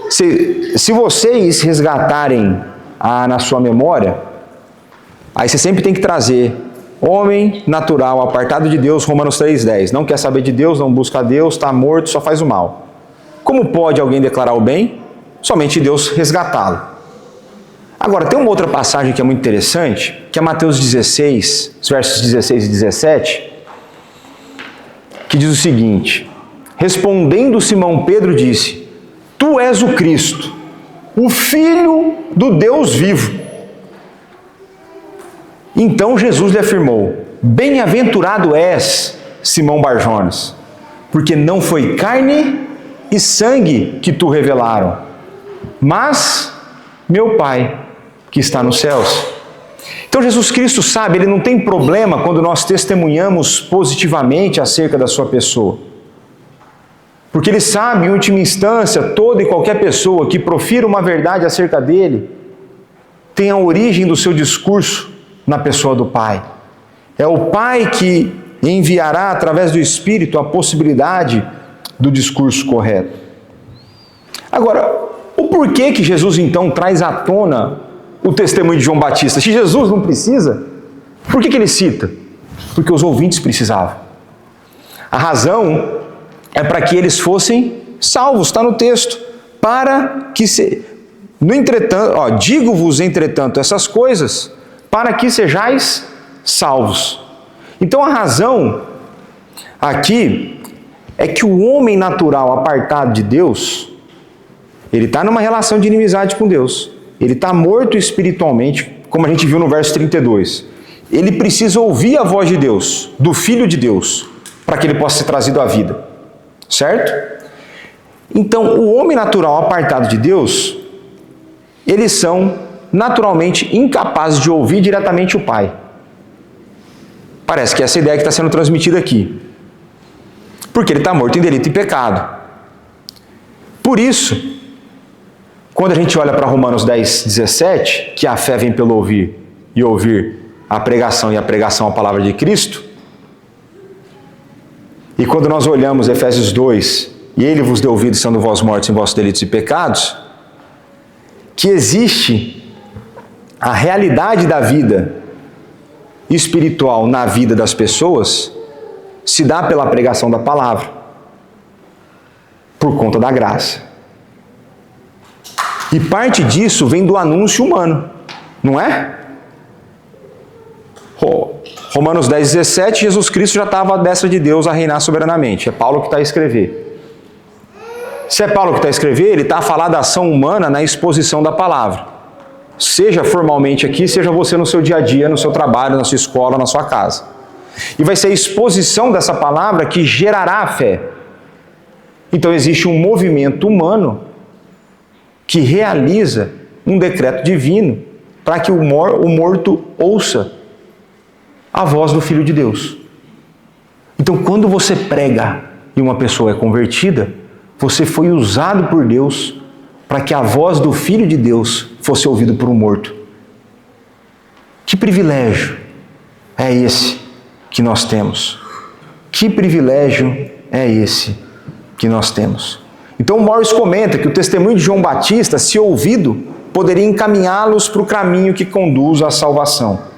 Se vocês resgatarem na sua memória, aí você sempre tem que trazer homem natural, apartado de Deus, Romanos 3,10. Não quer saber de Deus, não busca Deus, está morto, só faz o mal. Como pode alguém declarar o bem? Somente Deus resgatá-lo. Agora, tem uma outra passagem que é muito interessante, que é Mateus 16, versos 16 e 17, que diz o seguinte: respondendo Simão Pedro disse: Tu és o Cristo, o Filho do Deus vivo. Então Jesus lhe afirmou: Bem-aventurado és, Simão Barjonas, porque não foi carne e sangue que tu revelaram, mas meu Pai que está nos céus. Então Jesus Cristo sabe, Ele não tem problema quando nós testemunhamos positivamente acerca da sua pessoa. Porque Ele sabe, em última instância, toda e qualquer pessoa que profira uma verdade acerca dEle tem a origem do seu discurso na pessoa do Pai. É o Pai que enviará através do Espírito a possibilidade do discurso correto. Agora, o porquê que Jesus então traz à tona o testemunho de João Batista? Se Jesus não precisa, por que ele cita? Porque os ouvintes precisavam. A razão é para que eles fossem salvos, está no texto. Para que no entretanto, digo-vos entretanto essas coisas, para que sejais salvos. Então a razão aqui é que o homem natural apartado de Deus, ele está numa relação de inimizade com Deus. Ele está morto espiritualmente, como a gente viu no verso 32. Ele precisa ouvir a voz de Deus, do Filho de Deus, para que ele possa ser trazido à vida. Certo? Então, o homem natural apartado de Deus, eles são naturalmente incapazes de ouvir diretamente o Pai. Parece que essa é a ideia que está sendo transmitida aqui. Porque ele está morto em delito e pecado. Por isso, quando a gente olha para Romanos 10, 17, que a fé vem pelo ouvir, e ouvir a pregação, e a pregação a palavra de Cristo, e quando nós olhamos Efésios 2, e Ele vos deu ouvido, sendo vós mortos em vossos delitos e pecados, que existe a realidade da vida espiritual na vida das pessoas, se dá pela pregação da palavra, por conta da graça. E parte disso vem do anúncio humano, não é? Romanos 10, 17, Jesus Cristo já estava à destra de Deus a reinar soberanamente. É Paulo que está a escrever. Se é Paulo que está a escrever, ele está a falar da ação humana na exposição da palavra. Seja formalmente aqui, seja você no seu dia a dia, no seu trabalho, na sua escola, na sua casa. E vai ser a exposição dessa palavra que gerará a fé. Então existe um movimento humano que realiza um decreto divino para que o morto ouça a voz do Filho de Deus. Então, quando você prega e uma pessoa é convertida, você foi usado por Deus para que a voz do Filho de Deus fosse ouvida por um morto. Que privilégio é esse que nós temos? Que privilégio é esse que nós temos? Então Morris comenta que o testemunho de João Batista, se ouvido, poderia encaminhá-los para o caminho que conduz à salvação.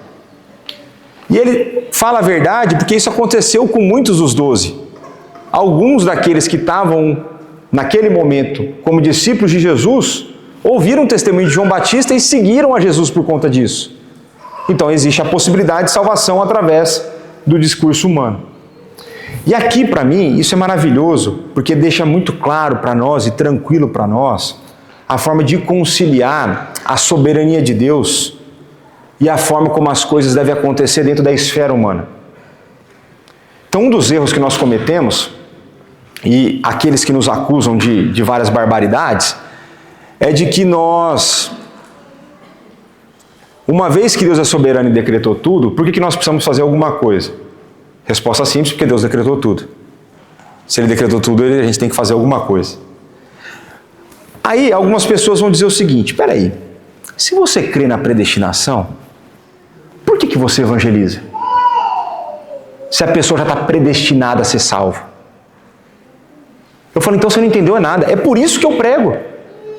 E ele fala a verdade porque isso aconteceu com muitos dos 12. Alguns daqueles que estavam naquele momento, como discípulos de Jesus, ouviram o testemunho de João Batista e seguiram a Jesus por conta disso. Então existe a possibilidade de salvação através do discurso humano. E aqui, para mim, isso é maravilhoso, porque deixa muito claro para nós e tranquilo para nós a forma de conciliar a soberania de Deus e a forma como as coisas devem acontecer dentro da esfera humana. Então, um dos erros que nós cometemos, e aqueles que nos acusam de várias barbaridades, é de que nós, uma vez que Deus é soberano e decretou tudo, por que nós precisamos fazer alguma coisa? Resposta simples, porque Deus decretou tudo. Se Ele decretou tudo, a gente tem que fazer alguma coisa. Aí, algumas pessoas vão dizer o seguinte: peraí, se você crê na predestinação, por que você evangeliza? Se a pessoa já está predestinada a ser salva. Eu falo, então você não entendeu nada. É por isso que eu prego.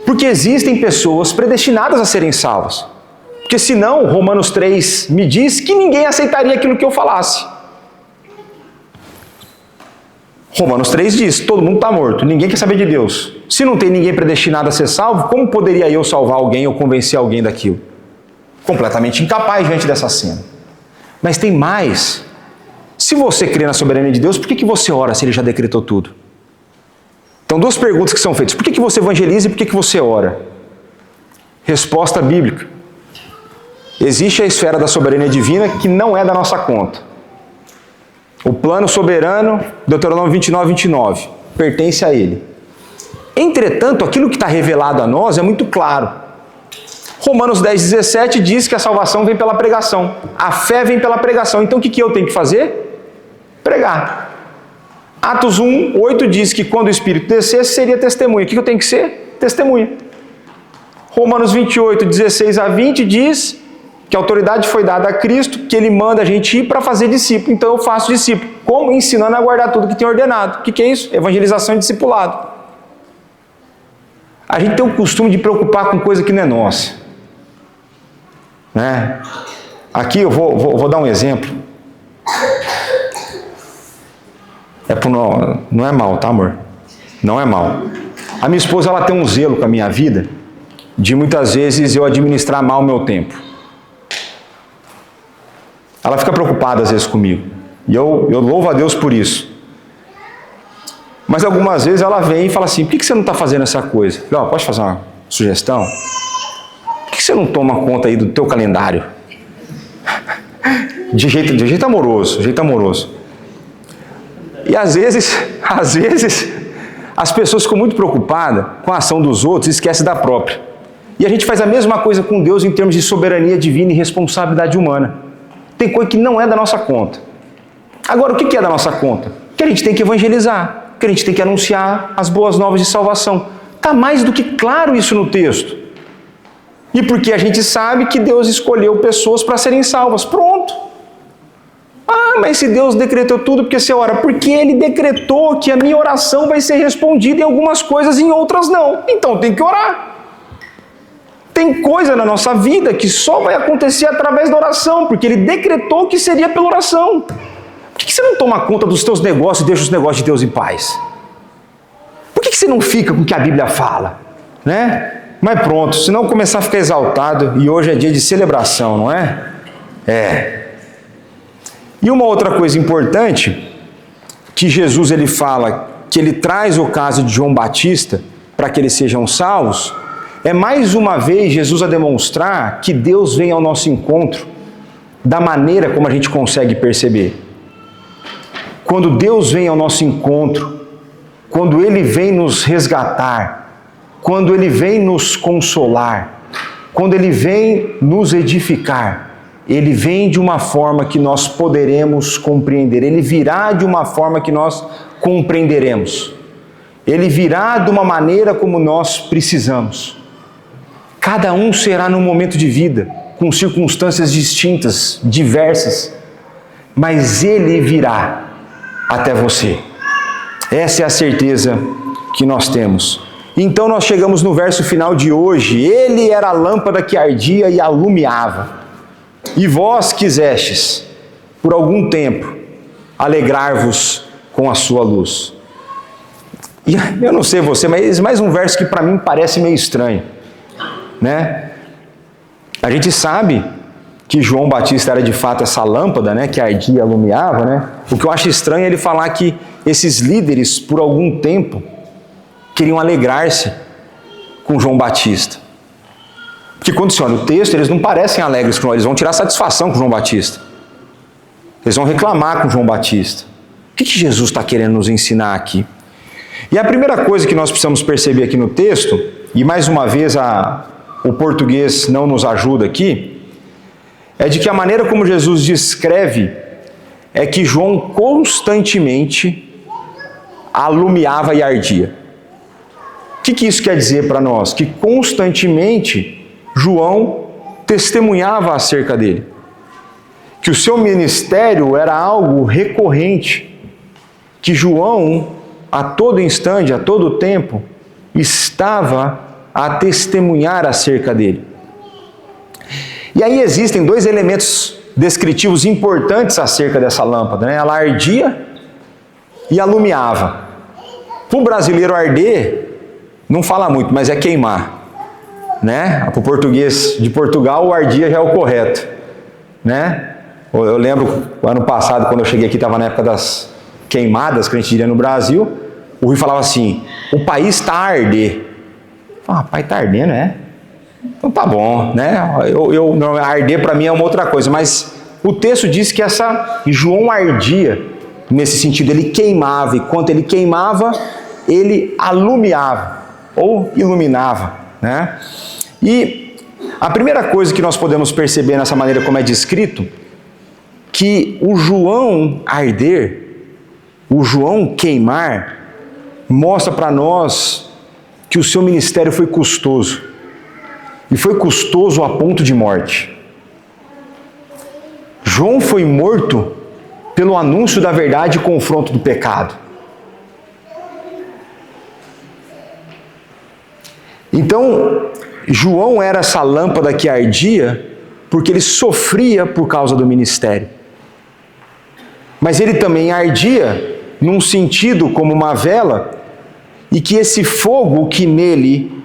Porque existem pessoas predestinadas a serem salvas. Porque senão, Romanos 3 me diz que ninguém aceitaria aquilo que eu falasse. Romanos 3 diz, todo mundo está morto, ninguém quer saber de Deus. Se não tem ninguém predestinado a ser salvo, como poderia eu salvar alguém ou convencer alguém daquilo? Completamente incapaz diante dessa cena. Mas tem mais. Se você crê na soberania de Deus, por que você ora se Ele já decretou tudo? Então, duas perguntas que são feitas. Por que você evangeliza e por que você ora? Resposta bíblica. Existe a esfera da soberania divina que não é da nossa conta. O plano soberano, Deuteronômio 29, 29, pertence a Ele. Entretanto, aquilo que está revelado a nós é muito claro. Romanos 10, 17 diz que a salvação vem pela pregação. A fé vem pela pregação. Então, o que eu tenho que fazer? Pregar. Atos 1, 8 diz que quando o Espírito descesse, seria testemunha. O que eu tenho que ser? Testemunha. Romanos 28, 16 a 20 diz que a autoridade foi dada a Cristo, que Ele manda a gente ir para fazer discípulo. Então eu faço discípulo. Como? Ensinando a guardar tudo que tem ordenado. O que é isso? Evangelização e discipulado. A gente tem o costume de preocupar com coisa que não é nossa. Né? Aqui eu vou dar um exemplo. Não é mal, tá, amor? Não é mal. A minha esposa, ela tem um zelo com a minha vida de muitas vezes eu administrar mal o meu tempo. Ela fica preocupada às vezes comigo. E eu louvo a Deus por isso. Mas algumas vezes ela vem e fala assim, por que você não está fazendo essa coisa? Eu falo, pode fazer uma sugestão? Por que você não toma conta aí do teu calendário? De jeito amoroso, E às vezes, as pessoas ficam muito preocupadas com a ação dos outros e esquecem da própria. E a gente faz a mesma coisa com Deus em termos de soberania divina e responsabilidade humana. Tem coisa que não é da nossa conta. Agora, o que é da nossa conta? Que a gente tem que evangelizar, que a gente tem que anunciar as boas novas de salvação. Está mais do que claro isso no texto. E porque a gente sabe que Deus escolheu pessoas para serem salvas. Pronto. Ah, mas se Deus decretou tudo, porque você ora? Porque Ele decretou que a minha oração vai ser respondida em algumas coisas e em outras não. Então tem que orar. Tem coisa na nossa vida que só vai acontecer através da oração, porque Ele decretou que seria pela oração. Por que você não toma conta dos teus negócios e deixa os negócios de Deus em paz? Por que você não fica com o que a Bíblia fala? Né? Mas pronto, senão começar a ficar exaltado, e hoje é dia de celebração, não é? E uma outra coisa importante, que Jesus ele fala, que ele traz o caso de João Batista, para que eles sejam salvos, é mais uma vez Jesus a demonstrar que Deus vem ao nosso encontro da maneira como a gente consegue perceber. Quando Deus vem ao nosso encontro, quando Ele vem nos resgatar, quando Ele vem nos consolar, quando Ele vem nos edificar, Ele vem de uma forma que nós poderemos compreender. Ele virá de uma forma que nós compreenderemos. Ele virá de uma maneira como nós precisamos. Cada um será num momento de vida, com circunstâncias distintas, diversas, mas Ele virá até você. Essa é a certeza que nós temos. Então nós chegamos no verso final de hoje. Ele era a lâmpada que ardia e alumiava. E vós quisestes, por algum tempo, alegrar-vos com a sua luz. E eu não sei você, mas mais um verso que para mim parece meio estranho, né? A gente sabe que João Batista era de fato essa lâmpada, né, que ardia e alumiava, né? O que eu acho estranho é ele falar que esses líderes, por algum tempo, queriam alegrar-se com João Batista. Porque quando você olha o texto, eles não parecem alegres com João, eles vão tirar satisfação com João Batista. Eles vão reclamar com João Batista. O que Jesus está querendo nos ensinar aqui? E a primeira coisa que nós precisamos perceber aqui no texto, e mais uma vez o português não nos ajuda aqui, é de que a maneira como Jesus descreve é que João constantemente alumiava e ardia. O que isso quer dizer para nós? Que constantemente João testemunhava acerca dele. Que o seu ministério era algo recorrente. Que João, a todo instante, a todo tempo, estava a testemunhar acerca dele. E aí existem dois elementos descritivos importantes acerca dessa lâmpada, né? Ela ardia e alumiava. Para o brasileiro arder, não fala muito, mas é queimar, né? Para o português de Portugal, o ardia já é o correto, né? Eu lembro, ano passado, quando eu cheguei aqui, estava na época das queimadas, que a gente diria no Brasil, o Rui falava assim, o país está a arder. Rapaz, está ardendo, né? Então tá bom, né? Não, arder para mim é uma outra coisa, mas o texto diz que João ardia nesse sentido, ele queimava, e quando ele queimava, ele alumiava, ou iluminava, né? E a primeira coisa que nós podemos perceber nessa maneira como é descrito, que o João arder, o João queimar, mostra para nós que o seu ministério foi custoso. E foi custoso a ponto de morte. João foi morto pelo anúncio da verdade e confronto do pecado. Então, João era essa lâmpada que ardia porque ele sofria por causa do ministério. Mas ele também ardia num sentido como uma vela, e que esse fogo que nele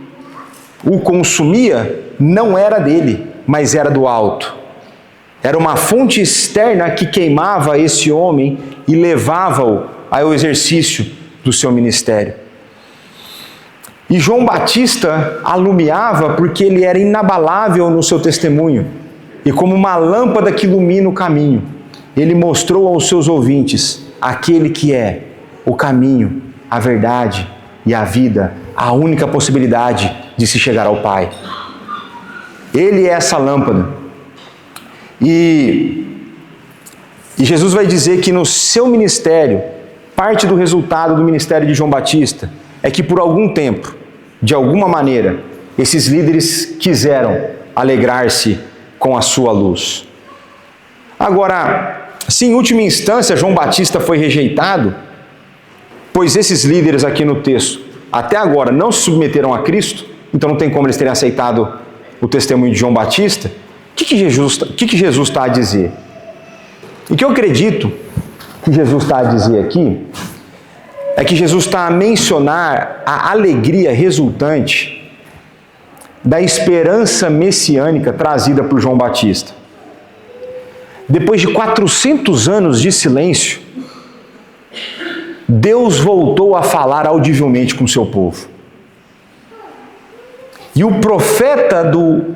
o consumia não era dele, mas era do alto. Era uma fonte externa que queimava esse homem e levava-o ao exercício do seu ministério. E João Batista alumiava porque ele era inabalável no seu testemunho. E como uma lâmpada que ilumina o caminho, ele mostrou aos seus ouvintes aquele que é o caminho, a verdade e a vida, a única possibilidade de se chegar ao Pai. Ele é essa lâmpada. E Jesus vai dizer que no seu ministério, parte do resultado do ministério de João Batista é que por algum tempo, de alguma maneira, esses líderes quiseram alegrar-se com a sua luz. Agora, se em última instância João Batista foi rejeitado, pois esses líderes aqui no texto, até agora, não se submeteram a Cristo, então não tem como eles terem aceitado o testemunho de João Batista, o que Jesus está a dizer? O que eu acredito que Jesus está a dizer aqui é que Jesus está a mencionar a alegria resultante da esperança messiânica trazida por João Batista. Depois de 400 anos de silêncio, Deus voltou a falar audivelmente com o seu povo. E o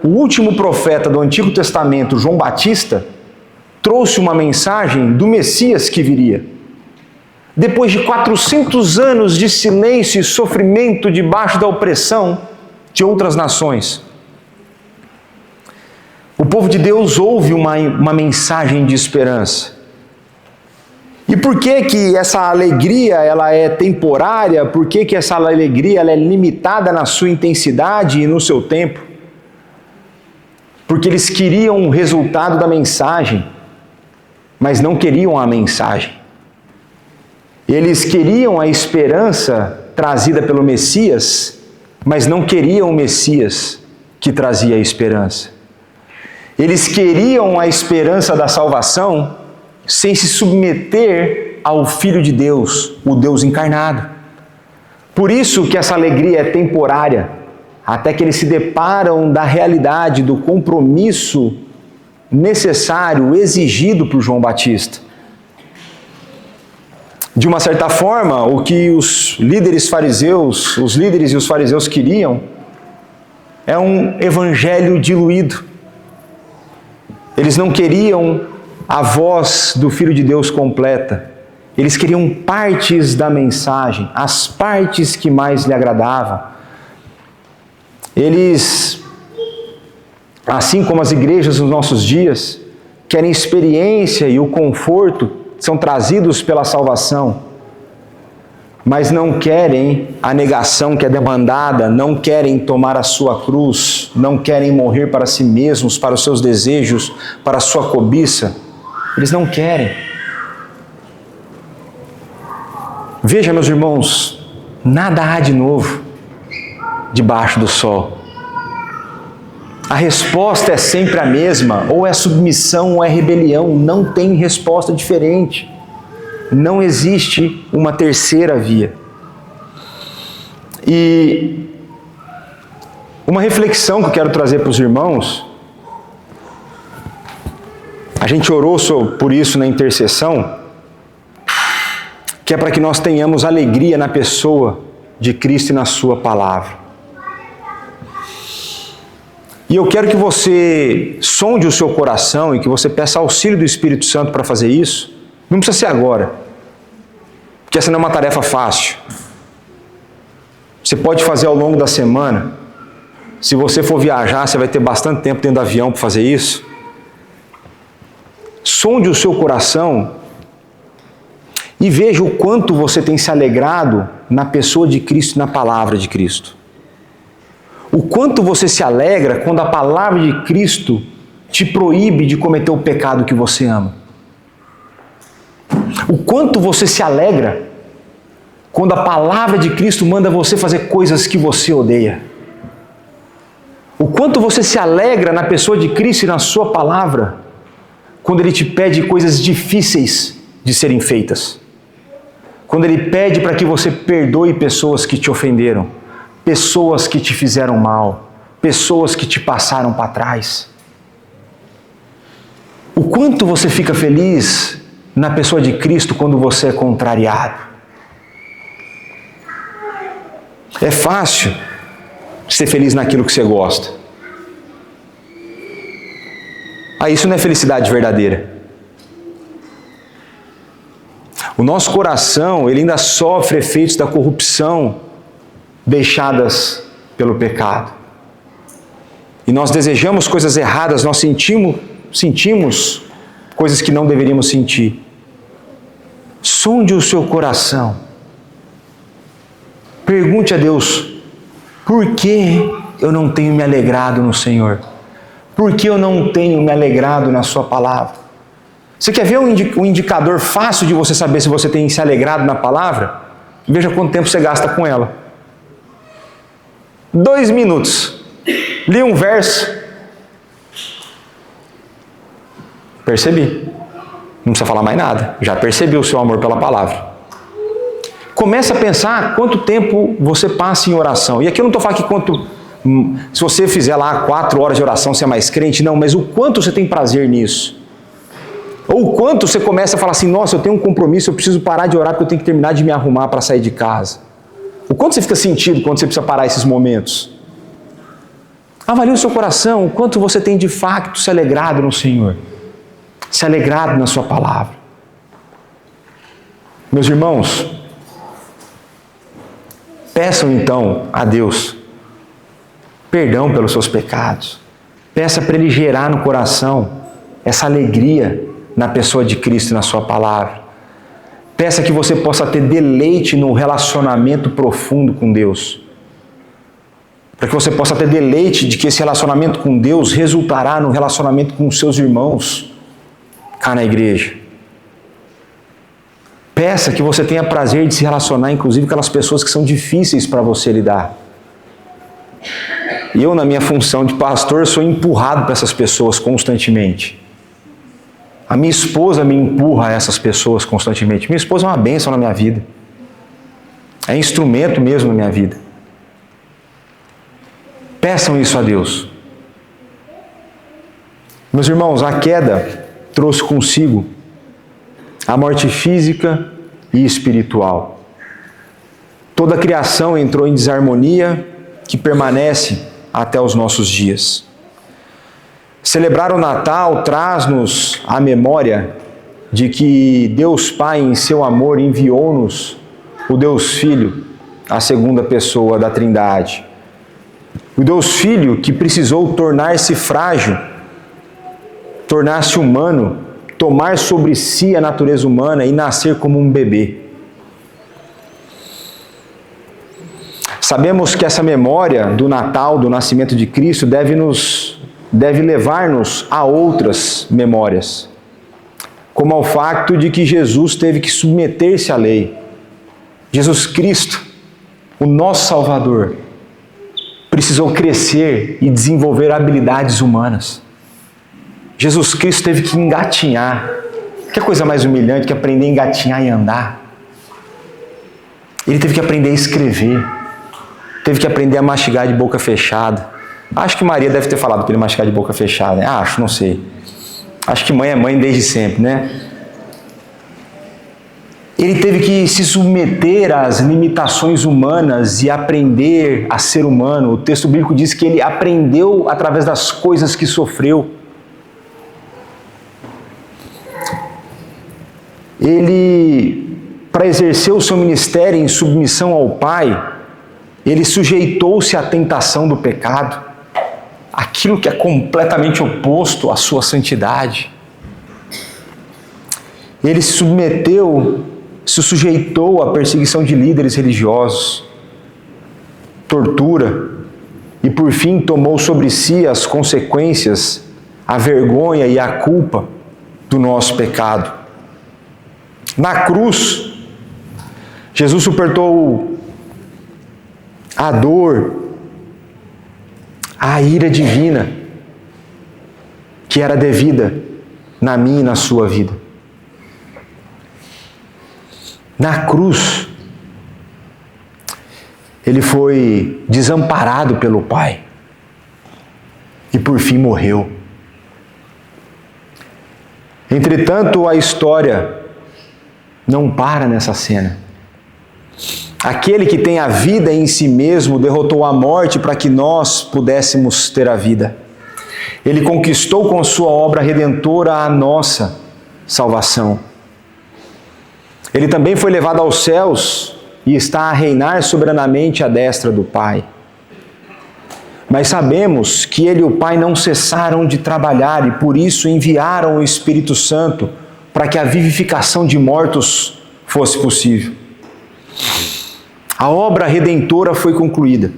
último profeta do Antigo Testamento, João Batista, trouxe uma mensagem do Messias que viria. Depois de 400 anos de silêncio e sofrimento debaixo da opressão de outras nações, o povo de Deus ouve uma mensagem de esperança. E por que essa alegria ela é temporária? Por que essa alegria ela é limitada na sua intensidade e no seu tempo? Porque eles queriam o resultado da mensagem, mas não queriam a mensagem. Eles queriam a esperança trazida pelo Messias, mas não queriam o Messias que trazia a esperança. Eles queriam a esperança da salvação sem se submeter ao Filho de Deus, o Deus encarnado. Por isso que essa alegria é temporária, até que eles se deparam da realidade do compromisso necessário, exigido por João Batista. De uma certa forma, o que os líderes e os fariseus queriam é um evangelho diluído. Eles não queriam a voz do Filho de Deus completa. Eles queriam partes da mensagem, as partes que mais lhe agradavam. Eles, assim como as igrejas nos nossos dias, querem experiência e o conforto que são trazidos pela salvação, mas não querem a negação que é demandada, não querem tomar a sua cruz, não querem morrer para si mesmos, para os seus desejos, para a sua cobiça. Eles não querem. Veja, meus irmãos, nada há de novo debaixo do sol. A resposta é sempre a mesma, ou é submissão ou é rebelião, não tem resposta diferente. Não existe uma terceira via. E uma reflexão que eu quero trazer para os irmãos, a gente orou por isso na intercessão, que é para que nós tenhamos alegria na pessoa de Cristo e na sua palavra. E eu quero que você sonde o seu coração e que você peça auxílio do Espírito Santo para fazer isso. Não precisa ser agora, porque essa não é uma tarefa fácil. Você pode fazer ao longo da semana. Se você for viajar, você vai ter bastante tempo dentro do avião para fazer isso. Sonde o seu coração e veja o quanto você tem se alegrado na pessoa de Cristo e na palavra de Cristo. O quanto você se alegra quando a palavra de Cristo te proíbe de cometer o pecado que você ama. O quanto você se alegra quando a palavra de Cristo manda você fazer coisas que você odeia. O quanto você se alegra na pessoa de Cristo e na sua palavra quando Ele te pede coisas difíceis de serem feitas. Quando Ele pede para que você perdoe pessoas que te ofenderam, pessoas que te fizeram mal, pessoas que te passaram para trás. O quanto você fica feliz na pessoa de Cristo quando você é contrariado. É fácil ser feliz naquilo que você gosta. Isso não é felicidade verdadeira. O nosso coração, ele ainda sofre efeitos da corrupção deixadas pelo pecado. E nós desejamos coisas erradas, nós sentimos coisas que não deveríamos sentir. Sonde o seu coração. Pergunte a Deus, por que eu não tenho me alegrado no Senhor? Por que eu não tenho me alegrado na sua palavra? Você quer ver um indicador fácil de você saber se você tem se alegrado na palavra? Veja quanto tempo você gasta com ela. 2 minutos. Li um verso. Percebi. Não precisa falar mais nada. Já percebi o seu amor pela palavra. Começa a pensar quanto tempo você passa em oração. E aqui eu não estou falando que se você fizer lá 4 horas de oração, você é mais crente. Não, mas o quanto você tem prazer nisso. Ou o quanto você começa a falar assim, nossa, eu tenho um compromisso, eu preciso parar de orar porque eu tenho que terminar de me arrumar para sair de casa. O quanto você fica sentido quando você precisa parar esses momentos. Avalie o seu coração, o quanto você tem de fato se alegrado no Senhor. Se alegrado na sua palavra. Meus irmãos, peçam então a Deus perdão pelos seus pecados. Peça para Ele gerar no coração essa alegria na pessoa de Cristo e na sua palavra. Peça que você possa ter deleite no relacionamento profundo com Deus. Para que você possa ter deleite de que esse relacionamento com Deus resultará no relacionamento com os seus irmãos cá na igreja. Peça que você tenha prazer de se relacionar, inclusive, com aquelas pessoas que são difíceis para você lidar. E eu, na minha função de pastor, sou empurrado para essas pessoas constantemente. A minha esposa me empurra a essas pessoas constantemente. Minha esposa é uma bênção na minha vida. é instrumento mesmo na minha vida. Peçam isso a Deus. Meus irmãos, a queda trouxe consigo a morte física e espiritual. Toda a criação entrou em desarmonia que permanece até os nossos dias. Celebrar o Natal traz-nos a memória de que Deus Pai, em seu amor, enviou-nos o Deus Filho, a segunda pessoa da Trindade. O Deus Filho que precisou tornar-se frágil, tornar-se humano, tomar sobre si a natureza humana e nascer como um bebê. Sabemos que essa memória do Natal, do nascimento de Cristo, deve levar-nos a outras memórias, como ao facto de que Jesus teve que submeter-se à lei. Jesus Cristo, o nosso Salvador, precisou crescer e desenvolver habilidades humanas. Jesus Cristo teve que engatinhar. Que coisa mais humilhante que aprender a engatinhar e andar? Ele teve que aprender a escrever. Teve que aprender a mastigar de boca fechada. Acho que Maria deve ter falado para ele mastigar de boca fechada, né? Acho, não sei. Acho que mãe é mãe desde sempre, né? Ele teve que se submeter às limitações humanas e aprender a ser humano. O texto bíblico diz que ele aprendeu através das coisas que sofreu. Ele, para exercer o seu ministério em submissão ao Pai, ele sujeitou-se à tentação do pecado, aquilo que é completamente oposto à sua santidade. Ele se sujeitou à perseguição de líderes religiosos, tortura, e por fim tomou sobre si as consequências, a vergonha e a culpa do nosso pecado. Na cruz, Jesus suportou a dor, a ira divina que era devida na minha e na sua vida. Na cruz, ele foi desamparado pelo Pai e por fim morreu. Entretanto, a história não para nessa cena. Aquele que tem a vida em si mesmo derrotou a morte para que nós pudéssemos ter a vida. Ele conquistou com sua obra redentora a nossa salvação. Ele também foi levado aos céus e está a reinar soberanamente à destra do Pai. Mas sabemos que Ele e o Pai não cessaram de trabalhar e por isso enviaram o Espírito Santo para que a vivificação de mortos fosse possível. A obra redentora foi concluída.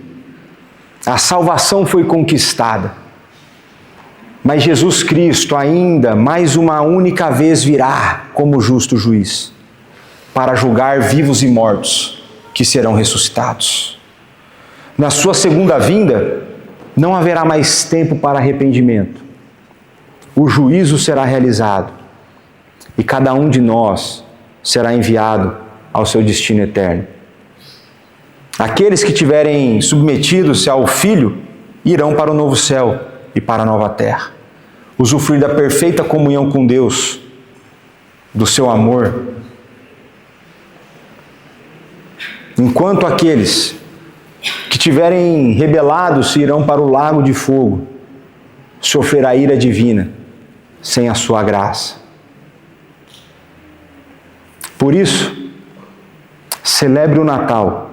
A salvação foi conquistada. Mas Jesus Cristo ainda mais uma única vez virá como justo juiz para julgar vivos e mortos que serão ressuscitados. Na sua segunda vinda, não haverá mais tempo para arrependimento. O juízo será realizado e cada um de nós será enviado ao seu destino eterno. Aqueles que tiverem submetido-se ao Filho irão para o novo céu e para a nova terra, usufruir da perfeita comunhão com Deus, do seu amor. Enquanto aqueles que tiverem rebelado-se irão para o lago de fogo, sofrer a ira divina sem a sua graça. Por isso, celebre o Natal,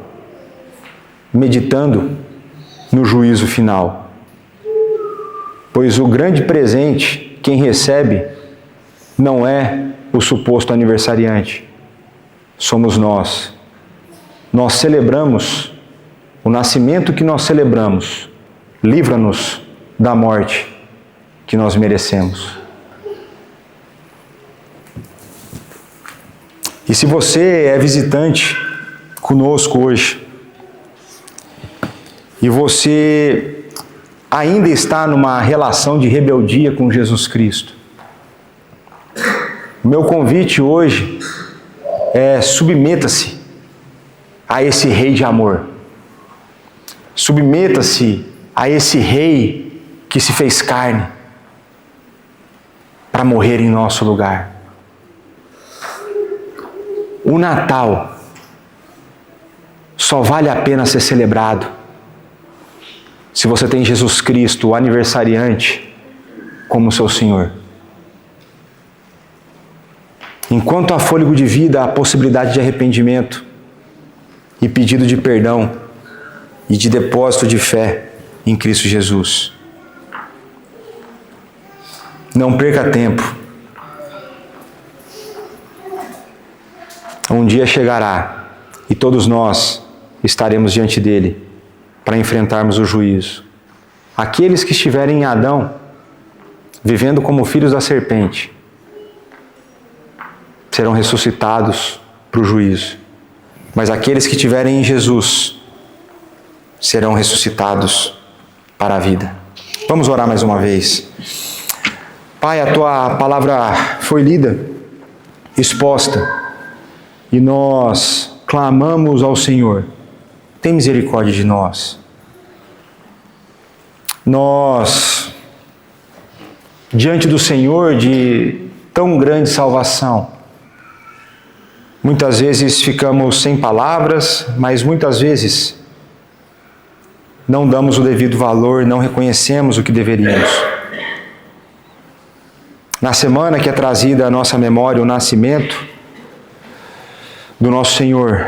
meditando no juízo final. Pois o grande presente, quem recebe, não é o suposto aniversariante, somos nós. Nós celebramos o nascimento que nós celebramos, livra-nos da morte que nós merecemos. E se você é visitante conosco hoje, e você ainda está numa relação de rebeldia com Jesus Cristo, o meu convite hoje é submeta-se a esse Rei de amor. Submeta-se a esse Rei que se fez carne para morrer em nosso lugar. O Natal só vale a pena ser celebrado se você tem Jesus Cristo, o aniversariante, como seu Senhor. Enquanto há fôlego de vida, há possibilidade de arrependimento e pedido de perdão e de depósito de fé em Cristo Jesus. Não perca tempo. Um dia chegará e todos nós estaremos diante dele para enfrentarmos o juízo. Aqueles que estiverem em Adão, vivendo como filhos da serpente, serão ressuscitados para o juízo. Mas aqueles que estiverem em Jesus serão ressuscitados para a vida. Vamos orar mais uma vez. Pai, a tua palavra foi lida, exposta, e nós clamamos ao Senhor: tem misericórdia de nós. Nós, diante do Senhor de tão grande salvação, muitas vezes ficamos sem palavras, mas muitas vezes não damos o devido valor, não reconhecemos o que deveríamos. Na semana que é trazida à nossa memória o nascimento do nosso Senhor,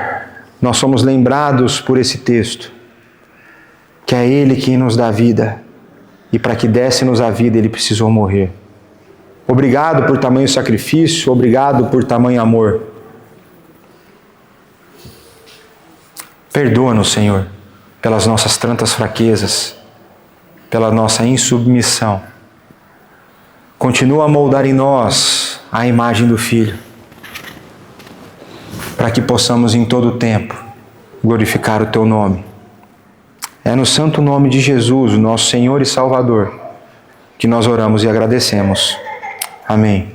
nós somos lembrados por esse texto, que é Ele quem nos dá vida, e para que desse-nos a vida, Ele precisou morrer. Obrigado por tamanho sacrifício, obrigado por tamanho amor. Perdoa-nos, Senhor, pelas nossas tantas fraquezas, pela nossa insubmissão. Continua a moldar em nós a imagem do Filho, para que possamos em todo o tempo glorificar o Teu nome. É no santo nome de Jesus, o nosso Senhor e Salvador, que nós oramos e agradecemos. Amém.